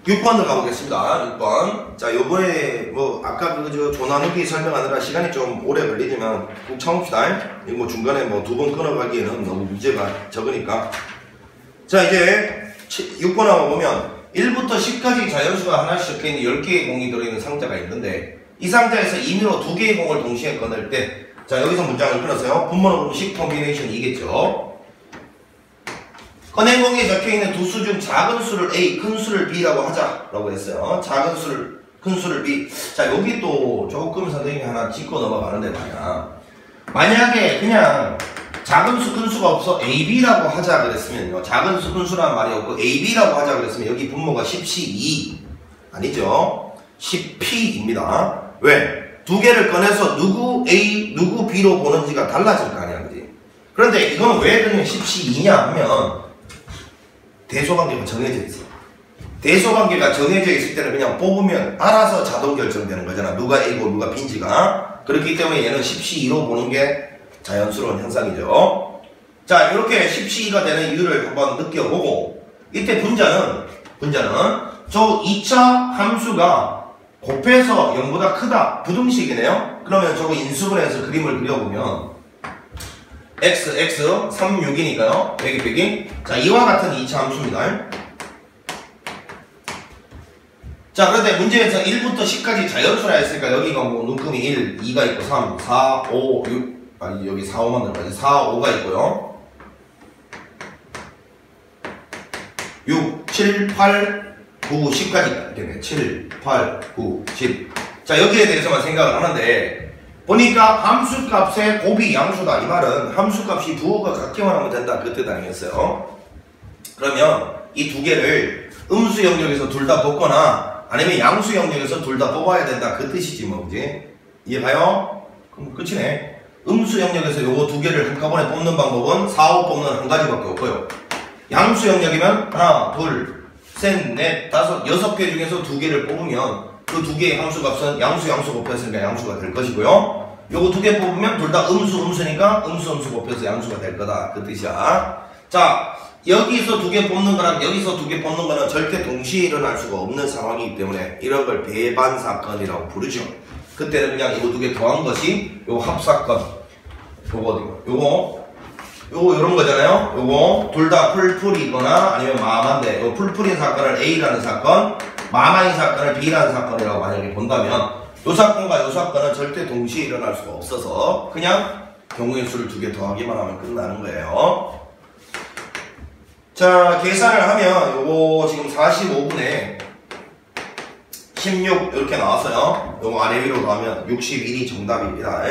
6번으로 가보겠습니다. 6번. 자, 요번에 뭐 아까 그 조나누기 설명하느라 시간이 좀 오래 걸리지만 꼭 참읍시다. 이거 뭐 중간에 뭐 2번 끊어가기에는 너무 문제가 적으니까. 자, 이제 6번하고 보면 1부터 10까지 자연수가 하나씩 적혀있는 10개의 공이 들어있는 상자가 있는데 이 상자에서 임의로 2개의 공을 동시에 꺼낼 때, 자, 여기서 문장을 끊었어요. 분모는 식 콤비네이션이겠죠. 꺼낸 공에 적혀있는 두 수 중 작은 수를 A, 큰 수를 B라고 하자라고 했어요. 작은 수를, 큰 수를 B. 자, 여기 또 조금 선생님이 하나 짚고 넘어가는데 말이야. 만약에 그냥 작은 수, 큰 수가 없어 A, B라고 하자 그랬으면요. 작은 수, 큰 수란 말이 없고 A, B라고 하자 그랬으면 여기 분모가 10C2 아니죠? 10P입니다. 왜? 두 개를 꺼내서 누구 A, 누구 B로 보는지가 달라질 거 아니야, 그지? 그런데 이건 왜 그냥 10C2냐 하면 대소관계가 정해져 있어. 대소관계가 정해져 있을 때는 그냥 뽑으면 알아서 자동 결정되는 거잖아. 누가 A고 누가 B인지가. 그렇기 때문에 얘는 10C2로 보는 게 자연스러운 현상이죠. 자, 이렇게 10C2가 되는 이유를 한번 느껴보고, 이때 분자는 저 2차 함수가 곱해서 0보다 크다. 부등식이네요. 그러면 저거 인수분해해서 그림을 그려보면 x, 3, 6이니까요. 빼기. 자, 이와 같은 2차 함수입니다. 자, 그런데 문제에서 1부터 10까지 자연수라 했으니까 여기가 뭐 눈금이 1, 2가 있고 3, 4, 5, 6, 아니 여기 4, 5만 들어가지. 4, 5가 있고요. 6, 7, 8, 9, 10까지 되네. 7, 8, 9, 10. 자, 여기에 대해서만 생각을 하는데 보니까 함수값의 곱이 양수다. 이 말은 함수값이 부호가 같기만 하면 된다. 그 뜻 아니겠어요? 그러면 이 두 개를 음수 영역에서 둘 다 뽑거나 아니면 양수 영역에서 둘 다 뽑아야 된다. 그 뜻이지 뭐, 그지? 이해가요? 그럼 끝이네. 음수 영역에서 요거 두 개를 한꺼번에 뽑는 방법은 4, 5 뽑는 한 가지밖에 없고요. 양수 영역이면 하나, 둘, 셋, 넷, 다섯, 6개 중에서 두 개를 뽑으면 그 두 개의 함수값은 양수 곱했으니까 양수가 될 것이고요. 요거 두 개 뽑으면 둘 다 음수니까 음수 곱해서 양수가 될 거다. 그 뜻이야. 자, 여기서 두 개 뽑는 거랑 여기서 두 개 뽑는 거는 절대 동시에 일어날 수가 없는 상황이기 때문에 이런 걸 배반 사건이라고 부르죠. 그때는 그냥 이거 두 개 더한 것이 요 합사건. 요거 요런 거잖아요. 요거 둘 다 풀풀이거나 아니면 마마인데 요 풀풀인 사건을 A라는 사건, 마마인 사건을 B라는 사건이라고 만약에 본다면 요 사건과 요 사건은 절대 동시에 일어날 수가 없어서 그냥 경우의 수를 두 개 더하기만 하면 끝나는 거예요. 자, 계산을 하면 요거 지금 45분에 16 이렇게 나왔어요. 요거 아래 위로 가면 61이 정답입니다.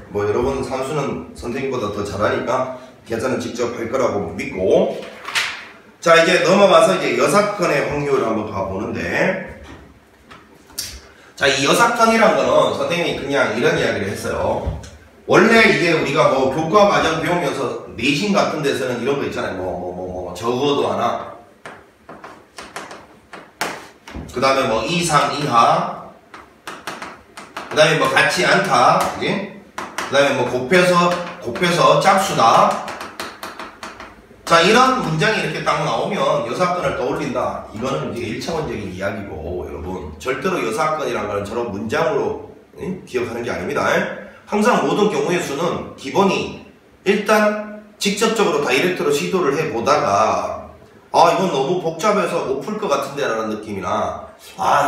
뭐 여러분 산수는 선생님보다 더 잘하니까 계산은 직접 할 거라고 믿고, 자 이제 넘어가서 이제 여사건의 확률을 한번 가보는데, 자 이 여사건이란 거는 선생님이 그냥 이런 이야기를 했어요. 원래 이제 우리가 뭐 교과 과정 배우면서 내신 같은 데서는 이런 거 있잖아요. 적어도 하나, 그 다음에 뭐 이상 이하, 그 다음에 뭐 같지 않다, 그지? 그 다음에 뭐 곱해서 짝수다. 자 이런 문장이 이렇게 딱 나오면 여사건을 떠올린다. 이거는 이제 1차원적인 이야기고, 여러분 절대로 여사건이란 거는 저런 문장으로 기억하는 게 아닙니다. 항상 모든 경우의 수는 기본이 일단 직접적으로 다이렉트로 시도를 해보다가 이건 너무 복잡해서 못 풀 것 같은데 라는 느낌이나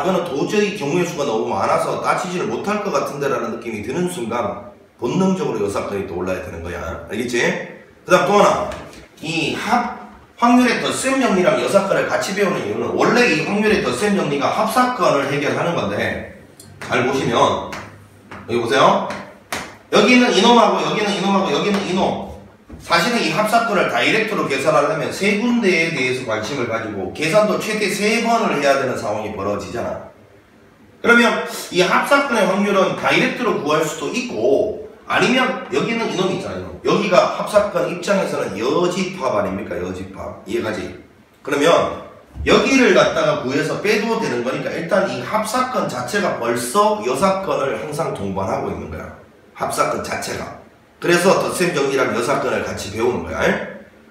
이거는 도저히 경우의 수가 너무 많아서 따지지를 못할 것 같은데 라는 느낌이 드는 순간 본능적으로 여사건이 떠올라야 되는 거야. 알겠지? 그 다음 또 하나, 이 확률의 덧셈 정리랑 여사건을 같이 배우는 이유는 원래 이 확률의 덧셈 정리가 합사건을 해결하는 건데, 잘 보시면 여기 보세요. 여기는 이놈하고 여기는 이놈하고 여기는 이놈. 사실은 이 합사건을 다이렉트로 계산하려면 세 군데에 대해서 관심을 가지고 계산도 최대 3번을 해야 되는 상황이 벌어지잖아. 그러면 이 합사건의 확률은 다이렉트로 구할 수도 있고, 아니면 여기는 이놈 있잖아요. 여기가 합사건 입장에서는 여집합 아닙니까? 여집합. 이해가지? 그러면 여기를 갖다가 구해서 빼도 되는 거니까 일단 이 합사건 자체가 벌써 여사건을 항상 동반하고 있는 거야. 합사건 자체가. 그래서 덧셈 정리랑 여사건을 같이 배우는 거야.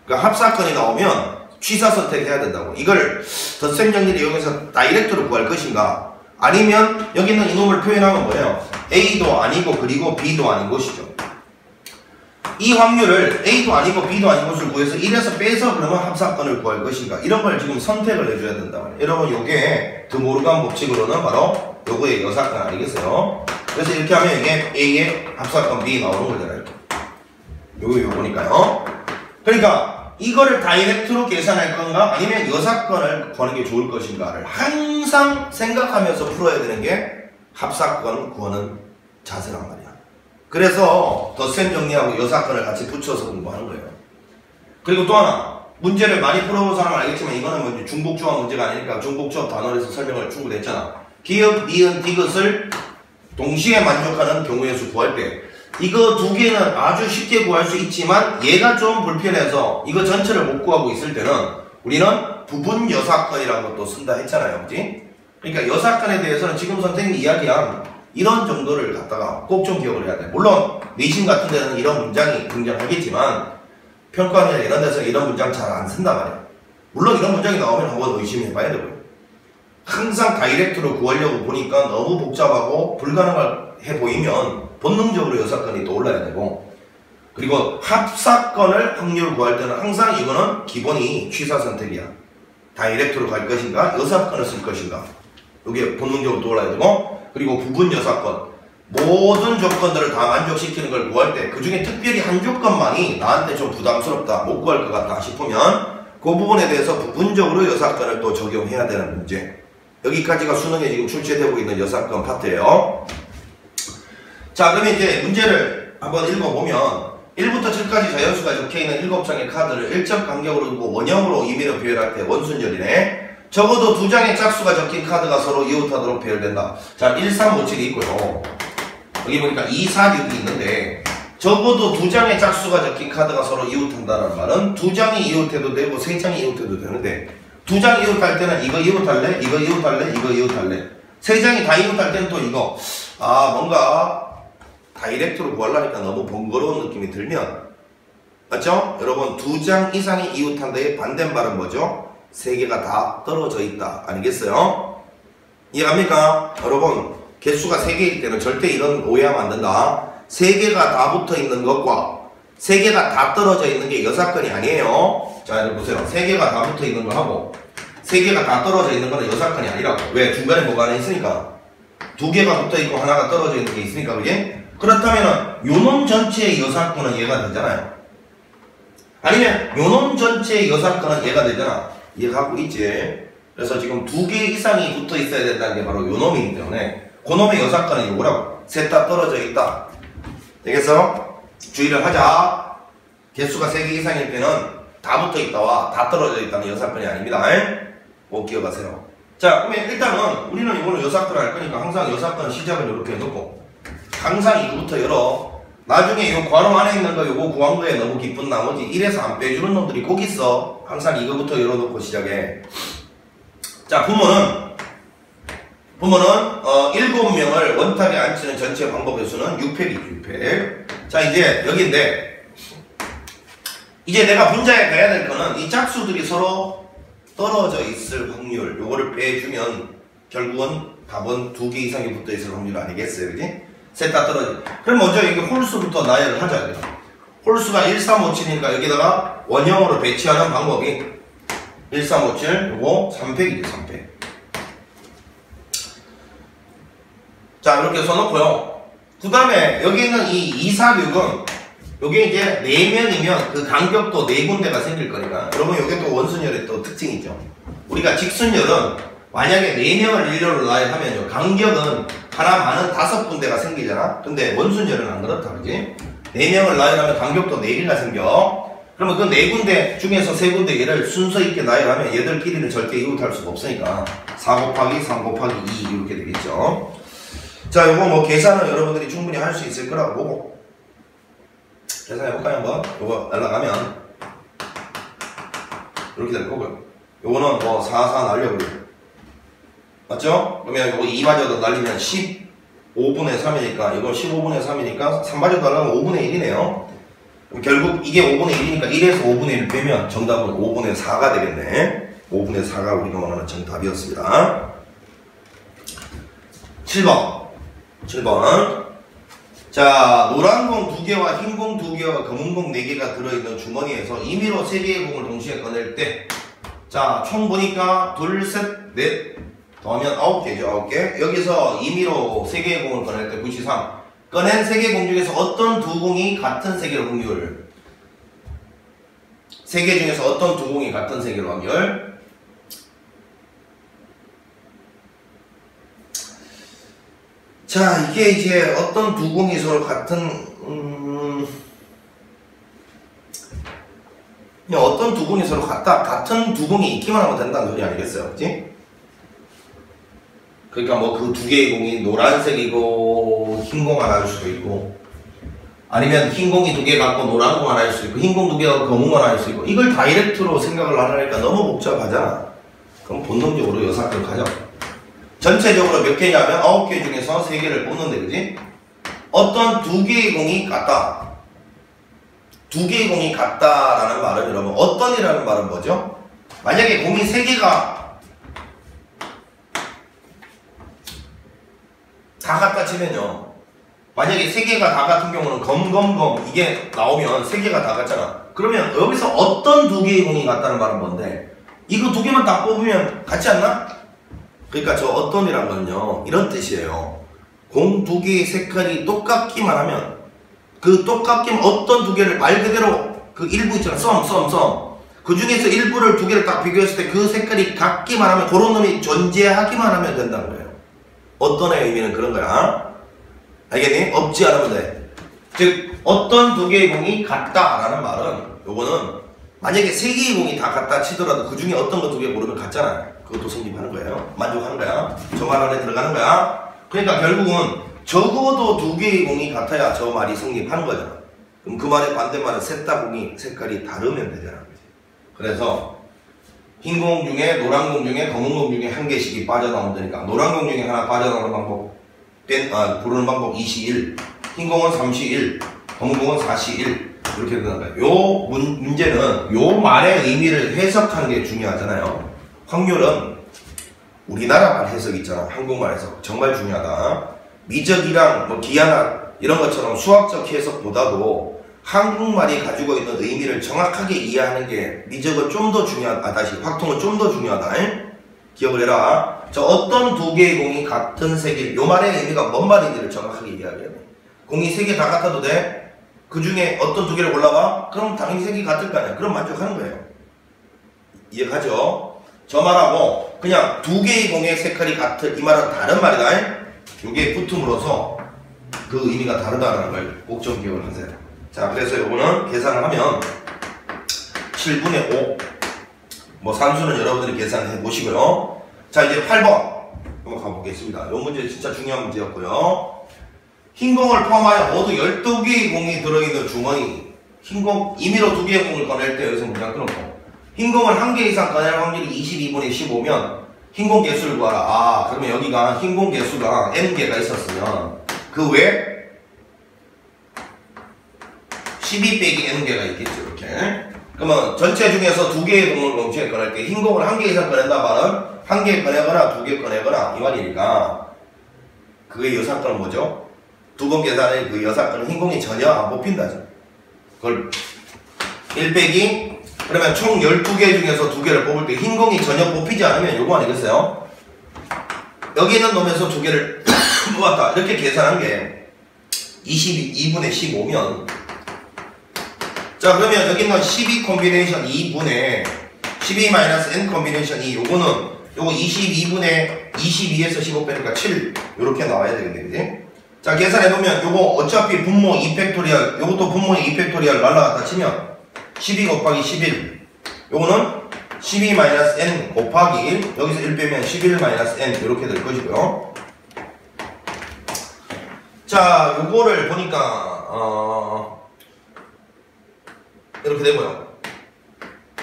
그러니까 합사건이 나오면 취사 선택해야 된다고. 이걸 덧셈 정리를 이용해서 다이렉트로 구할 것인가, 아니면 여기는 이놈을 표현하면 뭐예요? A도 아니고 그리고 B도 아닌 것이죠. 이 확률을 A도 아니고 B도 아닌 것을 구해서 1에서 빼서 그러면 합사건을 구할 것인가, 이런 걸 지금 선택을 해줘야 된다 말이에요. 여러분 요게 드모르간 법칙으로는 바로 요거의 여사건 아니겠어요? 그래서 이렇게 하면 이게 A의 합사건 B 나오는 거잖아요. 요거니까요. 그러니까 이거를 다이렉트로 계산할 건가, 아니면 여사건을 구하는 게 좋을 것인가를 항상 생각하면서 풀어야 되는 게 합사건 구하는 자세란 말이야. 그래서 덧셈 정리하고 여사건을 같이 붙여서 공부하는 거예요. 그리고 또 하나, 문제를 많이 풀어본 사람은 알겠지만 이거는 뭐 중복조합 문제가 아니니까 중복조합 단어에서 설명을 충분히 했잖아. 기역, 니은, 디귿을 동시에 만족하는 경우의 수 구할 때 이거 두 개는 아주 쉽게 구할 수 있지만 얘가 좀 불편해서 이거 전체를 못 구하고 있을 때는 우리는 부분 여사건이라는 것도 쓴다 했잖아요. 그치? 그러니까 여사건에 대해서는 지금 선생님이 이야기한 이런 정도를 갖다가 꼭 좀 기억을 해야 돼. 물론 내신 같은 데는 이런 문장이 등장하겠지만 평가원이나 이런 데서 이런 문장 잘 안 쓴단 말이야. 물론 이런 문장이 나오면 한번 의심해 봐야 되고요. 항상 다이렉트로 구하려고 보니까 너무 복잡하고 불가능해 보이면 본능적으로 여사건이 떠올라야 되고, 그리고 합사건을 확률 구할 때는 항상 이거는 기본이 취사 선택이야. 다이렉트로 갈 것인가, 여사건을 쓸 것인가, 이게 본능적으로 떠올라야 되고, 그리고 부분 여사건, 모든 조건들을 다 만족시키는 걸 구할 때 그 중에 특별히 한 조건만이 나한테 좀 부담스럽다, 못 구할 것 같다 싶으면 그 부분에 대해서 부분적으로 여사건을 또 적용해야 되는 문제. 여기까지가 수능에 지금 출제되고 있는 여사건 파트예요. 자, 그러면 이제 문제를 한번 읽어보면 1부터 7까지 자연수가 적혀있는 7장의 카드를 일정 간격으로 두고 원형으로 임의로 배열할 때 원순절이네. 적어도 2장의 짝수가 적힌 카드가 서로 이웃하도록 배열된다. 자, 1, 3, 5, 7이 있고요. 여기 보니까 2, 4, 6이 있는데 적어도 2장의 짝수가 적힌 카드가 서로 이웃한다는 말은 2장이 이웃해도 되고 3장이 이웃해도 되는데, 2장 이웃할 때는 이거 이웃할래? 이거 이웃할래? 이거 이웃할래? 3장이 다 이웃할 때는 또 이거, 뭔가 다이렉트로 구하려니까 너무 번거로운 느낌이 들면, 맞죠? 여러분 2장 이상이 이웃한다의 반대말은 뭐죠? 3개가 다 떨어져 있다 아니겠어요? 이해합니까? 여러분 개수가 3개일 때는 절대 이런 오해하면 안 된다. 3개가 다 붙어 있는 것과 3개가 다 떨어져 있는 게 여사건이 아니에요. 자, 여러분 보세요. 3개가 다 붙어 있는 거 하고 3개가 다 떨어져 있는 거는 여사건이 아니라고. 왜? 중간에 뭐가 하나 있으니까. 2개가 붙어 있고 하나가 떨어져 있는 게 있으니까, 그게? 그렇다면은 요놈 전체의 여사건은 얘가 되잖아요. 아니면 요놈 전체의 여사건은 얘가 되잖아. 이해가고 있지? 그래서 지금 2개 이상이 붙어 있어야 된다는 게 바로 요 놈이기 때문에 그 놈의 여사건은 요거라고. 셋 다 떨어져 있다. 되겠어? 주의를 하자. 개수가 3개 이상일 때는 다 붙어 있다와 다 떨어져 있다는 여사건이 아닙니다. 꼭 기억하세요. 자, 그러면 일단은 우리는 이거는 여사건 할 거니까 항상 여사건 시작을 이렇게 해놓고 항상 이거부터 열어. 나중에 요 괄호 안에 있는 거 요거 구한 거에 너무 기쁜 나머지 1에서 안 빼주는 놈들이 꼭 있어. 항상 이거부터 열어놓고 시작해. 자, 부모는 7명을 원탁에 앉히는 전체 방법의 수는 6팩이죠. 6팩. 자, 이제 여기인데 이제 내가 분자에 가야 될 거는 이 짝수들이 서로 떨어져 있을 확률, 요거를 빼주면 결국은 답은 2개 이상이 붙어 있을 확률 아니겠어요, 그지? 셋 다 떨어져. 그럼 먼저 여기 홀수부터 나열을 하자. 여기다. 홀수가 1357이니까 여기다가 원형으로 배치하는 방법이 1357, 요거 3팩이죠, 3팩. 자, 이렇게 써놓고요. 그 다음에 여기 있는 이 246은 요게 이제 4면이면 그 간격도 4군데가 생길 거니까 여러분 요게 또 원순열의 또 특징이죠. 우리가 직순열은 만약에 4명을 일렬로 나열하면요 간격은 하나 많은 5군데가 생기잖아. 근데 원순열은 안 그렇다, 그지? 4명을 나열하면 간격도 4개가 생겨. 그러면 그 4군데 중에서 3군데 얘를 순서 있게 나열하면 얘들끼리는 절대 이웃할 수가 없으니까 4 곱하기 3 곱하기 2 이렇게 되겠죠. 자, 요거 뭐 계산은 여러분들이 충분히 할 수 있을 거라고 보고 계산해볼까요, 한번? 요거 날라가면 이렇게 될 거고요. 요거는 뭐 4, 4 날려버려요. 맞죠? 그러면 요거 2마저도 날리면 15분의 3이니까 이거 15분의 3이니까 3마저 날라가면 5분의 1이네요. 결국 이게 5분의 1이니까 1에서 5분의 1 빼면 정답은 5분의 4가 되겠네. 5분의 4가 우리가 원하는 정답이었습니다. 7번. 자, 노란 공 2개와 흰 공 2개와 검은 공 4개가 들어있는 주머니에서 임의로 3개의 공을 동시에 꺼낼 때, 자, 총 보니까 2, 셋, 넷, 더하면 9개죠, 9개. 여기서 임의로 3개의 공을 꺼낼 때 구시상, 꺼낸 3개의 공 중에서 어떤 2공이 같은 세계로 확률, 3개 중에서 어떤 2공이 같은 세계로 확률. 자, 이게 이제 어떤 2공이 서로 같은 그냥 어떤 2공이 서로 같은 2공이 있기만 하면 된다는 소리 아니겠어요, 그치? 그러니까 뭐 그 2개의 공이 노란색이고 흰 공 하나일 수도 있고, 아니면 흰 공이 2개 갖고 노란 공 하나일 수도 있고, 흰 공 2개 갖고 검은 공 하나일 수도 있고. 이걸 다이렉트로 생각을 하려니까 너무 복잡하잖아. 그럼 본능적으로 여사건을 가져. 전체적으로 몇 개냐면 9개 중에서 3개를 뽑는데, 그지? 어떤 2개의 공이 같다. 2개의 공이 같다라는 말은 여러분, 어떤이라는 말은 뭐죠? 만약에 공이 3개가 다 같다 치면요, 만약에 3개가 다 같은 경우는 검 이게 나오면 3개가 다 같잖아. 그러면 여기서 어떤 2개의 공이 같다는 말은 뭔데? 이거 2개만 딱 뽑으면 같지 않나? 그러니까 저 어떤이란 건요, 이런 뜻이에요. 공 2개의 색깔이 똑같기만 하면, 그 똑같기만 어떤 2개를 말 그대로 그 일부 있잖아, 썸. 그 중에서 일부를 2개를 딱 비교했을 때 그 색깔이 같기만 하면, 그런 놈이 존재하기만 하면 된다는 거예요. 어떤의 의미는 그런 거야. 알겠니? 없지 않으면 돼. 즉, 어떤 2개의 공이 같다라는 말은, 요거는 만약에 3개의 공이 다 같다 치더라도 그 중에 어떤 거 2개 고르면 같잖아. 그것도 성립하는 거예요. 만족하는 거야. 저 말 안에 들어가는 거야. 그러니까 결국은 적어도 2개의 공이 같아야 저 말이 성립하는 거잖아. 그럼 그 말의 반대말은 셋 다 공이 색깔이 다르면 되잖아. 그래서 흰 공 중에, 노란 공 중에, 검은 공 중에 한 개씩이 빠져나온다니까. 노란 공 중에 하나 빠져나오는 방법, 부르는 방법 2시1, 흰 공은 3시 1, 검은 공은 4시 1. 이렇게 되는 거예요. 요 문제는 요 말의 의미를 해석하는 게 중요하잖아요. 확률은 우리나라말 해석 있잖아. 한국말 해석 정말 중요하다. 미적이랑 뭐 기하학 이런 것처럼 수학적 해석보다도 한국말이 가지고 있는 의미를 정확하게 이해하는 게 미적은 좀 더 중요하다. 다시 확통은 좀 더 중요하다. 기억을 해라. 저 어떤 2개의 공이 같은 세계, 요 말의 의미가 뭔 말인지를 정확하게 이해해야 돼. 공이 3개 다 같아도 돼? 그 중에 어떤 2개를 골라봐? 그럼 당연히 3개 같을 거 아니야. 그럼 만족하는 거예요. 이해가죠? 저 말하고 그냥 두 개의 공의 색깔이 같은 이 말은 다른 말이다. 요게 붙음으로써 그 의미가 다르다는 걸 꼭 좀 기억을 하세요. 자, 그래서 요거는 계산을 하면 7분의 5. 뭐 산수는 여러분들이 계산해 보시고요. 자, 이제 8번 한번 가보겠습니다. 요 문제 진짜 중요한 문제였고요. 흰 공을 포함하여 모두 12개의 공이 들어있는 주머니. 흰 공, 임의로 2개의 공을 꺼낼 때 여기서 문장 끊었고, 흰 공을 1개 이상 꺼낼 확률이 22분의 15면 흰 공 개수를 구하라. 아, 그러면 여기가 흰 공 개수가 n개가 있었으면 그 외에 12 빼기 n개가 있겠죠. 이렇게. 그러면 전체 중에서 2개의 공을 동시에 꺼낼 때 흰 공을 1개 이상 꺼낸다 말은 1개 꺼내거나 2개 꺼내거나 이 말이니까 그게 여사건은 뭐죠? 두 번 계산의 그 여사건은 흰 공이 전혀 안 뽑힌다죠. 그걸 1 빼기 그러면 총 12개 중에서 2개를 뽑을 때 흰 공이 전혀 뽑히지 않으면 요거 아니겠어요? 여기 있는 놈에서 2개를 모았다. 이렇게 계산한 게 22분의 15면, 자, 그러면 여기 있는 12 콤비네이션 2분의 12-n 콤비네이션 2, 요거는 요거 22분의 22에서 15 빼니까 7 요렇게 나와야 되겠네. 그지? 자, 계산해보면 요거 어차피 분모 2팩토리얼, 요것도 분모의 2팩토리얼 날라갔다 치면 12 곱하기 11, 요거는 12-n 곱하기 1, 여기서 1 빼면 11-n 이렇게 될 것이고요. 자, 요거를 보니까 이렇게 되고요.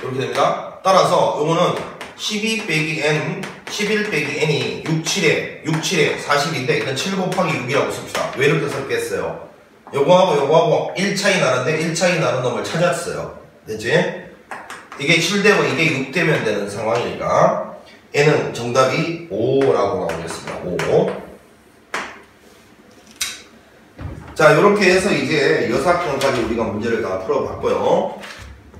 이렇게 됩니다. 따라서 요거는 12 빼기 n, 11 빼기 n이 67에 40인데 이건 7 곱하기 6이라고 씁시다. 왜 이렇게 섞겠어요? 요거하고 1 차이 나는데 1 차이 나는 놈을 찾았어요. 됐지? 이게 7되고 이게 6되면 되는 상황이니까 n은 정답이 5라고 나오겠습니다. 5. 자, 요렇게 해서 이제 여사건까지 우리가 문제를 다 풀어봤고요.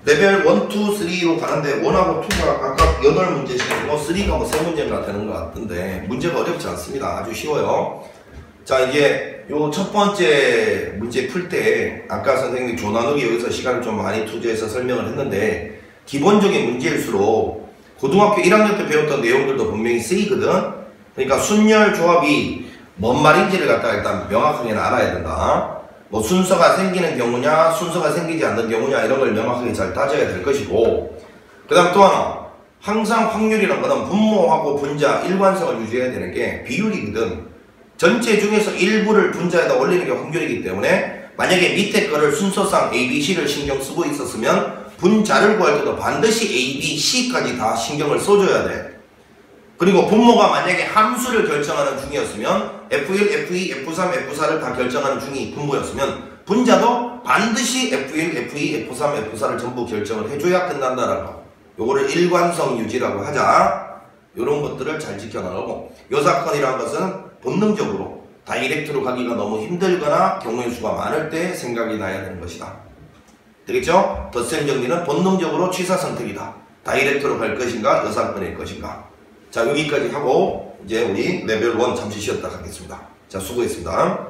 레벨 1, 2, 3로 가는데 1하고 2가 아까 8문제씩이고 3가 뭐 3문제가 되는 것 같은데 문제가 어렵지 않습니다. 아주 쉬워요. 자, 이게 요 첫 번째 문제 풀 때 아까 선생님이 조나누기 여기서 시간을 좀 많이 투자해서 설명을 했는데 기본적인 문제일수록 고등학교 1학년 때 배웠던 내용들도 분명히 쓰이거든. 그러니까 순열 조합이 뭔 말인지를 갖다가 일단 명확하게 알아야 된다. 뭐 순서가 생기는 경우냐 순서가 생기지 않는 경우냐 이런 걸 명확하게 잘 따져야 될 것이고, 그 다음 또 하나, 항상 확률이란 거는 분모하고 분자 일관성을 유지해야 되는 게 비율이거든. 전체 중에서 일부를 분자에다 올리는 게 확률이기 때문에 만약에 밑에 거를 순서상 A, B, C를 신경 쓰고 있었으면 분자를 구할 때도 반드시 A, B, C까지 다 신경을 써줘야 돼. 그리고 분모가 만약에 함수를 결정하는 중이었으면 F1, F2, F3, F4를 다 결정하는 중이 분모였으면 분자도 반드시 F1, F2, F3, F4를 전부 결정을 해줘야 끝난다라고. 요거를 일관성 유지라고 하자. 요런 것들을 잘 지켜나가고, 요 사건이란 것은 본능적으로 다이렉트로 가기가 너무 힘들거나 경우의 수가 많을 때 생각이 나야 되는 것이다. 되겠죠? 덧셈 정리는 본능적으로 취사 선택이다. 다이렉트로 갈 것인가 요 사건일 것인가. 자, 여기까지 하고 이제 우리 레벨 1 잠시 쉬었다 가겠습니다. 자, 수고했습니다.